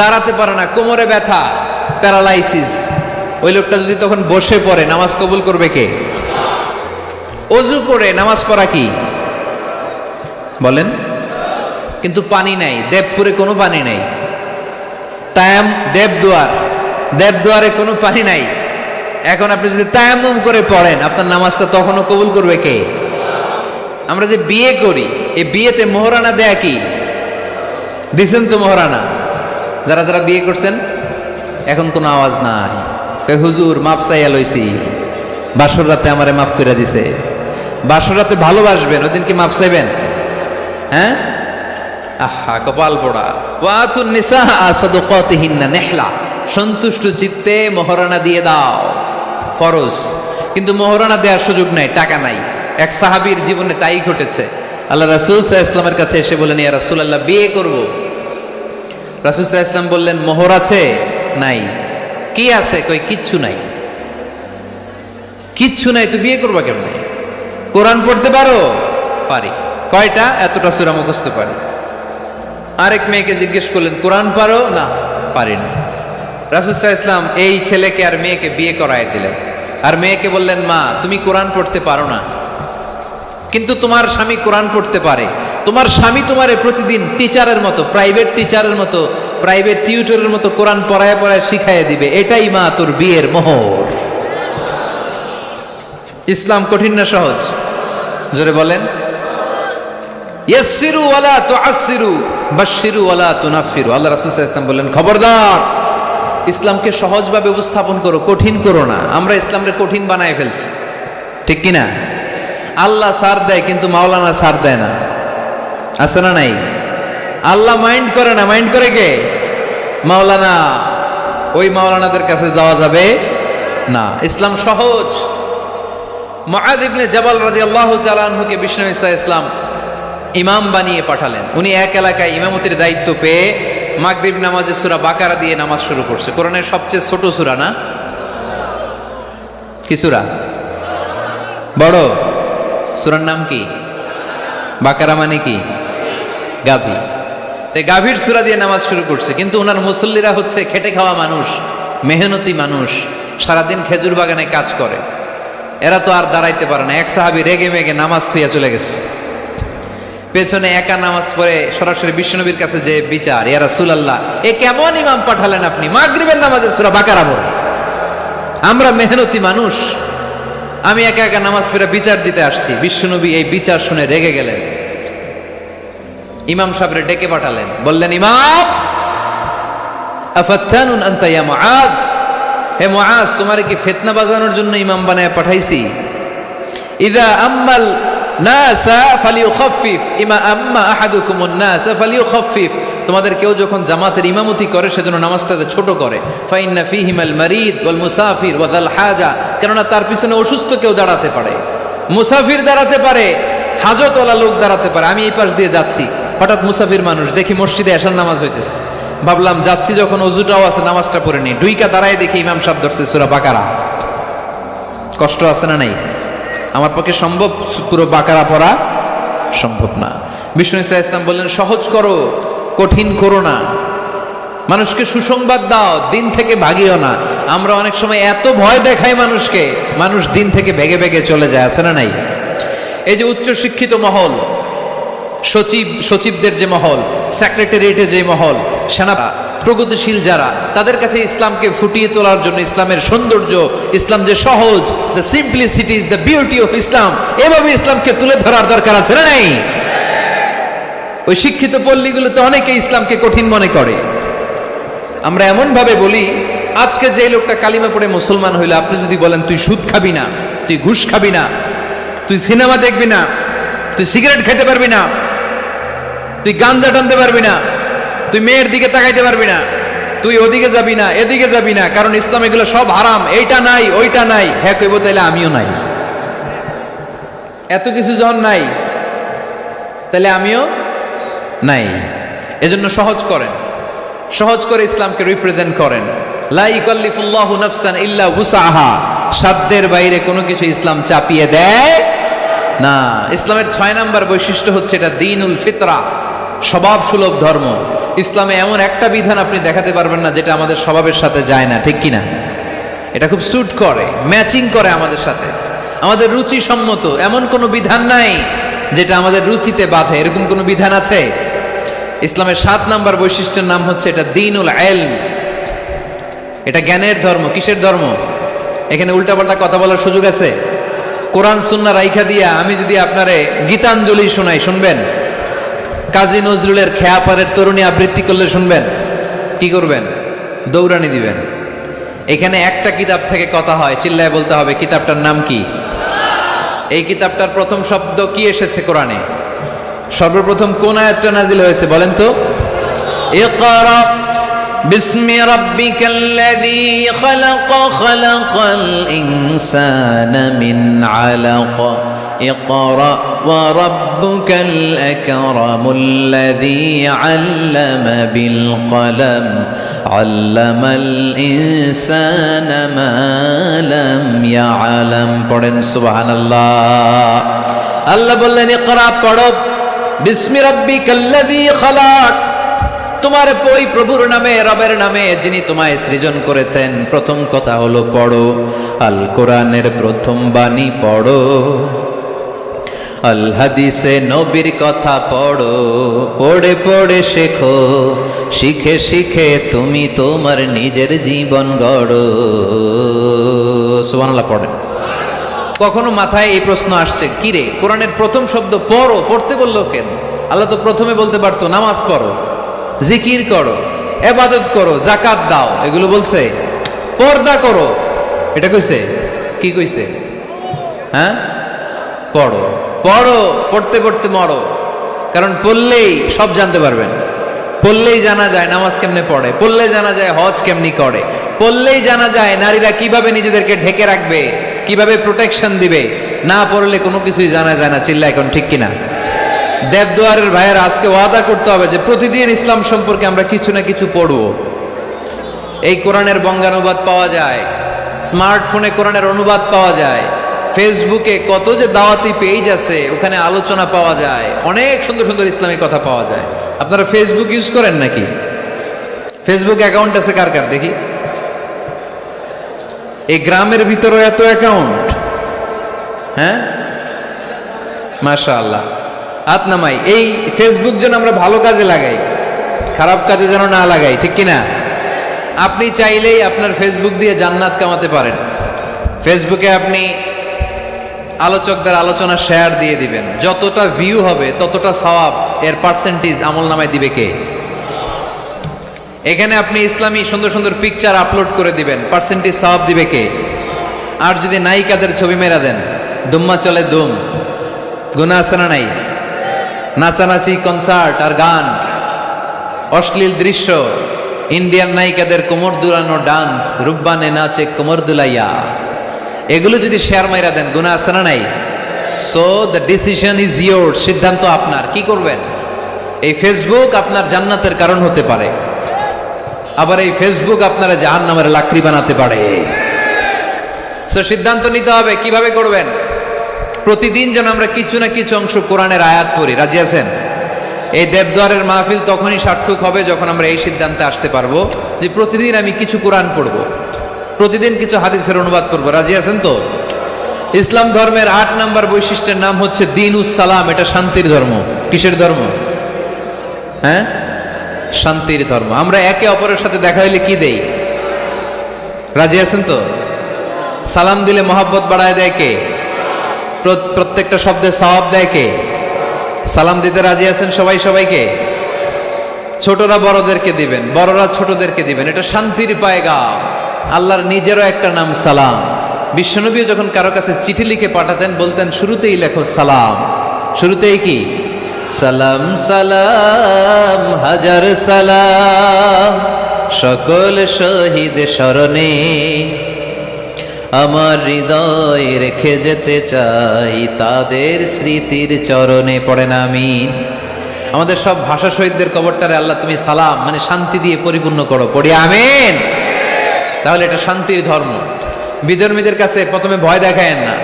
দাঁড়াতে পারে না, কোমরে ব্যথা, প্যারালাইসিস, ওই লোকটা যদি তখন বসে পড়ে নামাজ কবুল করবে কে? অজু করে নামাজ পড়া কি বলেন? কিন্তু পানি নাই, দেবপুরে কোনো পানি নাই। দেবদুয়ারে কোনো পানি নাই। এখন আপনি যদি তায়াম্মুম করে পড়েন আপনার নামাজটা তখনও কবুল করবে কে? আমরা যে বিয়ে করি, এই বিয়েতে মোহরানা দেয়া কি? দিছেন তো মোহরানা? যারা যারা বিয়ে করছেন এখন কোনো আওয়াজ নাই। হুজুর মাফ চাইয়া লইছি, বাসর রাতে আমারে মাফ করে দিছে। বাসর রাতে ভালোবাসবেন, ওই দিন কি মাফ চাইবেন? হ্যাঁ, আহা কপাল পোড়া। ওয়াতুন নিসা সাদাকাতিহিন্না নিহলা, সন্তুষ্ট চিত্তে মোহরানা দিয়ে দাও, ফরজ। কিন্তু মোহরানা দেওয়ার সুযোগ নাই, টাকা নাই। এক সাহাবীর জীবনে তাই ঘটেছে। আল্লাহ রাসূল সাল্লাল্লাহু আলাইহি ওয়াসাল্লামের কাছে এসে বললেন, ইয়া রাসূলুল্লাহ বিয়ে করব। রাসূল সাল্লাল্লাহু আলাইহি ওয়াসাল্লাম বললেন, মোহর আছে? নাই। কি আছে? কই কিচ্ছু নাই। কিচ্ছু নাই তো বিয়ে করবা কেমনে? কোরআন পড়তে পারো? পারি। কয়টা? এতটা সূরা মুখস্থ পারি। আরেক মেয়েকে জিজ্ঞেস করলেন, কোরআন পারো? না, পারি না। রাসূল সাল্লাল্লাহু আলাইহি ওয়াসাল্লাম এই ছেলেকে আর মেয়েকে বিয়ে করায় দিলেন। আর মেয়েকে বললেন, মা তুমি কোরআন পড়তে পারো না, কিন্তু তোমার স্বামী কোরআন পড়তে পারে। তোমার স্বামী তোমারে প্রতিদিন টিচারের মতো, প্রাইভেট টিচারের মতো, প্রাইভেট টিউটরের মতো কোরআন পড়ায় পড়ায় শিখাইয়ে দিবে। এটাই মা তোর বিয়ের মোহর। ইসলাম কঠিন না সহজ? জোরে বলেন। ইয়াসসিরু ওয়ালা তুআসসিরু বাশশিরু ওয়ালা তুনাফফিরু। আল্লাহ রাসূল সাল্লাল্লাহু আলাইহি ওয়াসাল্লাম বললেন, খবরদার, ইসলামকে সহজভাবে উপস্থাপন করো, কঠিন করো না। আমরা ইসলামকে কঠিন বানায় ফেলছি, ঠিক কিনা? আল্লাহ ছাড় দেয় কিন্তু মাওলানা ছাড় দেয় না, আছে না নাই? আল্লাহ মাইন্ড করে না, মাইন্ড করে কে? মাওলানা। ওই মাওলানাদের কাছে যাওয়া যাবে না। ইসলাম সহজ। মুআয ইবনে জাবাল রাদিয়াল্লাহু তাআলা আনহুকে বিশ্বনবী সাল্লাল্লাহু আলাইহি ওয়াসাল্লাম ইমাম বানিয়ে পাঠালেন। উনি এক এলাকায় ইমামতির দায়িত্ব পেয়ে মাগরিব নামাজে সূরা বাকারা দিয়ে নামাজ শুরু করছে। কোরআনের সবচেয়ে ছোট সূরা না? কি সূরা? বড় সূরার নাম কি? বাকারা মানে কি? গাভী। তাই গাভীর সূরা দিয়ে নামাজ শুরু করছে। কিন্তু ওনার মুসল্লিরা হচ্ছে খেটে খাওয়া মানুষ, মেহনতি মানুষ, সারাদিন খেজুর বাগানে কাজ করে। এরা তো আর দাঁড়াইতে পারে না। এক সাহাবী রেগে মেগে নামাজ থুইয়া চলে গেছে। পেছনে একা নামাজ পড়ে সরাসরি বিশ্বনবীর কাছে যে বিচার, ইয়া রাসূলুল্লাহ এ কেমন ইমাম পাঠালেন আপনি, মাগরিবের নামাজে সূরা বাকারা পড়ে? আমরা মেহনতি মানুষ, আমি একা একা নামাজ পড়ে বিচার দিতে আসছি। বিশ্বনবী এই বিচার শুনে রেগে গেলেন। ইমাম সাহেবরে ডেকে পাঠালেন, বললেন, ইমাম আফাত্তানুন আনতা ইয়া মুআয, হে মুআয তোমারে কি ফিতনা বাজানোর জন্য ইমাম বানায় পাঠাইছি? ইযা আম্মাল নাসা ফালিউখাফফিফ ইমা আম্মা আহাদুকুমুন নাসা ফালিউখাফফিফ। তোমাদের কেউ যখন জামাতের ইমামতি করে সেজন্য নামাজটাকে ছোট করে। ফাইন্না ফীহিমাল মারিদ ওয়াল মুসাফির ওয়া যাল হাজা, কেননা তার পিছনে অসুস্থ কেউ দাঁড়াতে পারে, মুসাফির দাঁড়াতে পারে, হাজতওয়ালা লোক দাঁড়াতে পারে। আমি এই পাশ দিয়ে যাচ্ছি, হঠাৎ মুসাফির মানুষ দেখি মসজিদে এশার নামাজ হইতেছে। ভাবলাম যাচ্ছি যখন অজুটাও আছে নামাজটা পড়ে নি। ডুইকা দাঁড়ায় দেখি ইমাম সাহেব ধরছে সূরা বাকারা। কষ্ট আছে না নাই? আমার পক্ষে সম্ভব পুরো বাকারা পড়া সম্ভব না। বিষ্ণু ইসা ইসলাম বললেন, সহজ করো, কঠিন করো না। মানুষকে সুসংবাদ দাও, দিন থেকে ভাগিও না। আমরা অনেক সময় এত ভয় দেখাই মানুষকে, মানুষ দিন থেকে ভেগে ভেগে চলে যায়, আছে না নাই? এই যে উচ্চ শিক্ষিত মহল, সচিবদের যে মহল, সেক্রেটারিয়েটে যে মহল, সেনা প্রগতিশীল যারা, তাদের কাছে ইসলামকে ফুটিয়ে তোলার জন্য, ইসলামের সৌন্দর্য, ইসলাম যে সহজ, the simplicity is the beauty of Islam, এভাবে ইসলামকে তুলে ধরার দরকার আছে না নাই? ওই শিক্ষিত পল্লীগুলোতে অনেকে ইসলামকে কঠিন মনে করে। আমরা এমন ভাবে বলি, আজকে যে লোকটা কালিমা পড়ে মুসলমান হইলো, আপনি যদি বলেন তুই সুদ খাবি না, তুই ঘুষ খাবি না, তুই সিনেমা দেখবি না, তুই সিগারেট খেতে পারবি না, তুই গাঞ্জা টানতে পারবি না, তুই মেয়ের দিকে তাকাইতে পারবি না, তুই ওদিকে যাবি না, এদিকে যাবি না, কারণ ইসলাম এগুলো সব হারাম, এইটা নাই ওইটা নাই। হ্যাঁ কইব, তাইলে আমিও নাই। এত কিছু যখন নাই, তাহলে আমিও নাই। এজন্য সহজ করেন, সহজ করে ইসলামকে রিপ্রেজেন্ট করেন। লা ইকাল্লিফুল্লাহু নাফসান ইল্লা উসআহা, সাধ্যের বাইরে কোনো কিছু ইসলাম চাপিয়ে দেয় না। ইসলামের 6 নাম্বার বৈশিষ্ট্য হচ্ছে এটা দ্বীনুল ফিতরা, স্বভাব সুলভ ধর্ম। ইসলামে এমন একটা বিধান আপনি দেখাতে পারবেন না যেটা আমাদের স্বভাবের সাথে যায় না, ঠিক কিনা? এটা খুব স্যুট করে, ম্যাচিং করে আমাদের সাথে, আমাদের রুচি সম্মত। এমন কোনো বিধান নাই যেটা আমাদের রুচিতে বাধে, এরকম কোনো বিধান আছে? ইসলামের 7 নাম্বার বৈশিষ্ট্যের নাম হচ্ছে এটা দ্বীনুল ইলম, এটা জ্ঞানের ধর্ম। কিসের ধর্ম? এখানে উল্টাপাল্টা কথা বলার সুযোগ আছে? কোরআন সুন্নাহ রাইখা দিয়া আমি যদি আপনারে গীতাঞ্জলি শোনাই, শুনবেন? কাজী নজরুলের খেয়াপাড়ের তরুণী আবৃত্তি করলে শুনবেন? কি করবেন? দৌড়ানি দিবেন। এখানে একটা কিতাব থেকে কথা হয়, চিল্লায় বলতে হবে কিতাবটার নাম কি? এই কিতাবটার প্রথম শব্দ কি এসেছে কোরআনে? সর্বপ্রথম কোন আয়াতটা নাজিল হয়েছে বলেন তো? ইকরা বিসমি রাব্বিকাল্লাযী খালাক, খালাকাল ইনসানা মিন আলাক, ইকরা ওয়া রাব্বুকাল আকরামুল্লাযী আল্লামা বিল কলম, আল্লামাল ইনসানা মা লাম ইয়ালাম। পড়েন সুবহানাল্লাহ। আল্লাহ বললেন ইকরা, পড়ো, বিসমি রাব্বিকাল্লাযী খালাক, তোমার ওই প্রভুর নামে, রবের নামে যিনি তোমায় সৃজন করেছেন। প্রথম কথা হলো পড়ো, আল কোরআনের প্রথম বাণী পড়ো, আল হাদিসে নবীর কথা পড়ো, পড়ে পড়ে শেখো, শিখে শিখে তুমি তোমার নিজের জীবন গড়ো। সুবহানাল্লাহ পড়েন। কখনো মাথায় এই প্রশ্ন আসছে, কি রে কোরআনের প্রথম শব্দ পড়ো, পড়তে বললো কেন? আল্লাহ তো প্রথমে বলতে পারতো নামাজ পড়ো, জিকির করো, ইবাদত করো, যাকাত দাও, এগুলো বলছে? পর্দা করো, এটা কইছে? কি কইছে? হ্যাঁ, পড়ো পড়ো, পড়তে পড়তে মরো। কারণ পড়লেই সব জানতে পারবেন, পড়লেই জানা যায় নামাজ কেমনে পড়ে, পড়লেই জানা যায় হজ কেমনি করে, পড়লেই জানা যায় নারীরা কিভাবে নিজেদেরকে ঢেকে রাখবে, কিভাবে প্রোটেকশন দিবে। না পড়লে কোনো কিছুই জানা যায় না। চিল্লা এখন ঠিক কিনা? দেবদুয়ারের ভাইয়ের আজকে ওয়াদা করতে হবে যে প্রতিদিন ইসলাম সম্পর্কে আমরা কিছু না কিছু পড়ব। এই কোরআনের বঙ্গানুবাদ পাওয়া যায়, স্মার্টফোনে কোরআনের অনুবাদ পাওয়া যায়, ফেসবুকে কত যে দাওয়াতি পেজ আছে ওখানে আলোচনা পাওয়া যায়, অনেক সুন্দর সুন্দর ইসলামিক কথা পাওয়া যায়। আপনারা ফেসবুক ইউজ করেন নাকি? ফেসবুক অ্যাকাউন্ট আছে কার কার দেখি? এই গ্রামের ভিতরে এত অ্যাকাউন্ট, হ্যাঁ মাশাআল্লাহ, হাত নামাই। এই ফেসবুক যেন আমরা ভালো কাজে লাগাই, খারাপ কাজে যেন না লাগাই, ঠিক কিনা? আপনি চাইলেই আপনার ফেসবুক দিয়ে জান্নাত কামাতে পারেন। ফেসবুকে আপনি আলোচকদের আলোচনা শেয়ার দিয়ে দিবেন, যতটা ভিউ হবে ততটা সওয়াব, এর পার্সেন্টেজ আমল নামায় দিবে কে? এখানে আপনি ইসলামী সুন্দর সুন্দর পিকচার আপলোড করে দিবেন, পার্সেন্টেজ সওয়াব দিবে কে? আর যদি নায়িকাদের ছবি মেরা দেন, দুম্মা চলে দুম, গুনাহ আছে না নাই? নাচানাচি, কনসার্ট আর গান, অশ্লীল দৃশ্য, ইন্ডিয়ান নায়িকাদের কোমর দুলানো ডান্স, রুব্বানে নাচে কোমর দুলাইয়া, এগুলো যদি শেয়ার মাইরা দেন, গুনাহ আছে না নাই? So the decision is your, সিদ্ধান্ত আপনার। কি করবেন? এই ফেসবুক আপনার জান্নাতের কারণ হতে পারে, আবার এই ফেসবুক আপনারা জাহান্নামের লাকড়ি বানাতে পারে। সো সিদ্ধান্ত নিতে হবে কিভাবে করবেন। প্রতিদিন যেন আমরা কিছু না কিছু অংশ কোরআনের আয়াত পড়ি। রাজি আছেন? এই দেবদুয়ারের মাহফিল তখনই সার্থক হবে যখন আমরা এই সিদ্ধান্তে আসতে পারবো যে প্রতিদিন আমি কিছু কোরআন পড়বো, প্রতিদিন কিছু হাদিসের অনুবাদ করবো। রাজি আছেন তো? ইসলাম ধর্মের 8 নাম্বার বৈশিষ্ট্যের নাম হচ্ছে দ্বীনুস সালাম। এটা শান্তির ধর্ম। কিসের ধর্ম? হ্যাঁ, শান্তির ধর্ম। আমরা একে অপরের সাথে দেখা হইলে কি দেই? রাজি আছেন তো? সালাম দিলে মহব্বত বাড়ায় দেয় কে? প্রত্যেকটা শব্দে সওয়াব দেয় কে? সালাম দিতে রাজি আছেন সবাই সবাইকে? ছোটরা বড়দেরকে দিবেন, বড়রা ছোটদেরকে দিবেন। এটা শান্তির পায়গাম। আল্লাহর নিজেরও একটা নাম সালাম। বিশ্বনবী যখন কারো কাছে চিঠি লিখে পাঠাতেন বলতেন শুরুতেই লেখো সালাম। শুরুতেই কি? সালাম সালাম হাজার সালাম সকল শহীদ স্মরণে, আমার হৃদয় রেখে যেতে চাই তাদের স্মৃতির চরণে। পড়েন আমিন। আমাদের সব ভাষা শহীদদের কবরটারে আল্লাহ তুমি সালাম মানে শান্তি দিয়ে পরিপূর্ণ করো, পড়ি আমিন। তাহলে এটা শান্তির ধর্ম। বিধর্মীদের কাছে প্রথমে ভয় দেখায়েন না,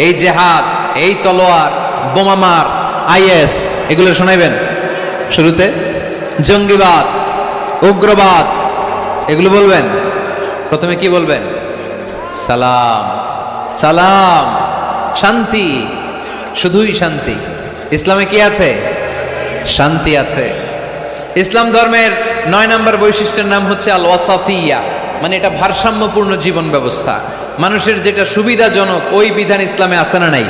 এই জেহাদ, এই তলোয়ার, বোমামার, আইএস এগুলো শোনাইবেন শুরুতে, জঙ্গিবাদ, উগ্রবাদ এগুলো বলবেন। প্রথমে কি বলবেন? সালাম সালাম, শান্তি, শুধুই শান্তি। ইসলামে কি আছে? শান্তি আছে। ইসলাম ধর্মের 9 নম্বর বৈশিষ্ট্যের নাম হচ্ছে আল ওয়াসাতিয়া, মানে এটা ভারসাম্যপূর্ণ জীবন ব্যবস্থা। মানুষের যেটা সুবিধাজনক ওই বিধান ইসলামে আছে না নাই?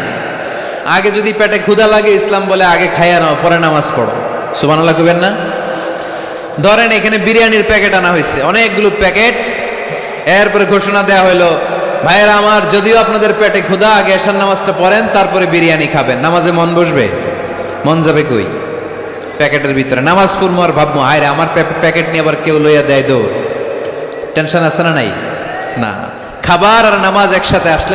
আগে যদি পেটে ক্ষুধা লাগে ইসলাম বলে আগে খাইয়া নাও, পরে নামাজ পড়ো। সুবহানাল্লাহ কইবেন না? ধরেন এখানে বিরিয়ানির প্যাকেট আনা হয়েছে, অনেকগুলো প্যাকেট। এরপরে ঘোষণা দেওয়া হলো, ভাইয়েরা আমার, যদিও আপনাদের পেটে ক্ষুধা, আগে এশার নামাজটা পড়েন, তারপরে বিরিয়ানি খাবেন। নামাজে মন বসবে? মন যাবে কই? প্যাকেটের ভিতরে নামাজ পড়বো আর ভাববো, হায় রে আমার প্যাকেট নিয়ে আবার কেউ লইয়া দেয় দৌড়। টেনশন আছে না নাই? না। খাবার আর নামাজ একসাথে আসলে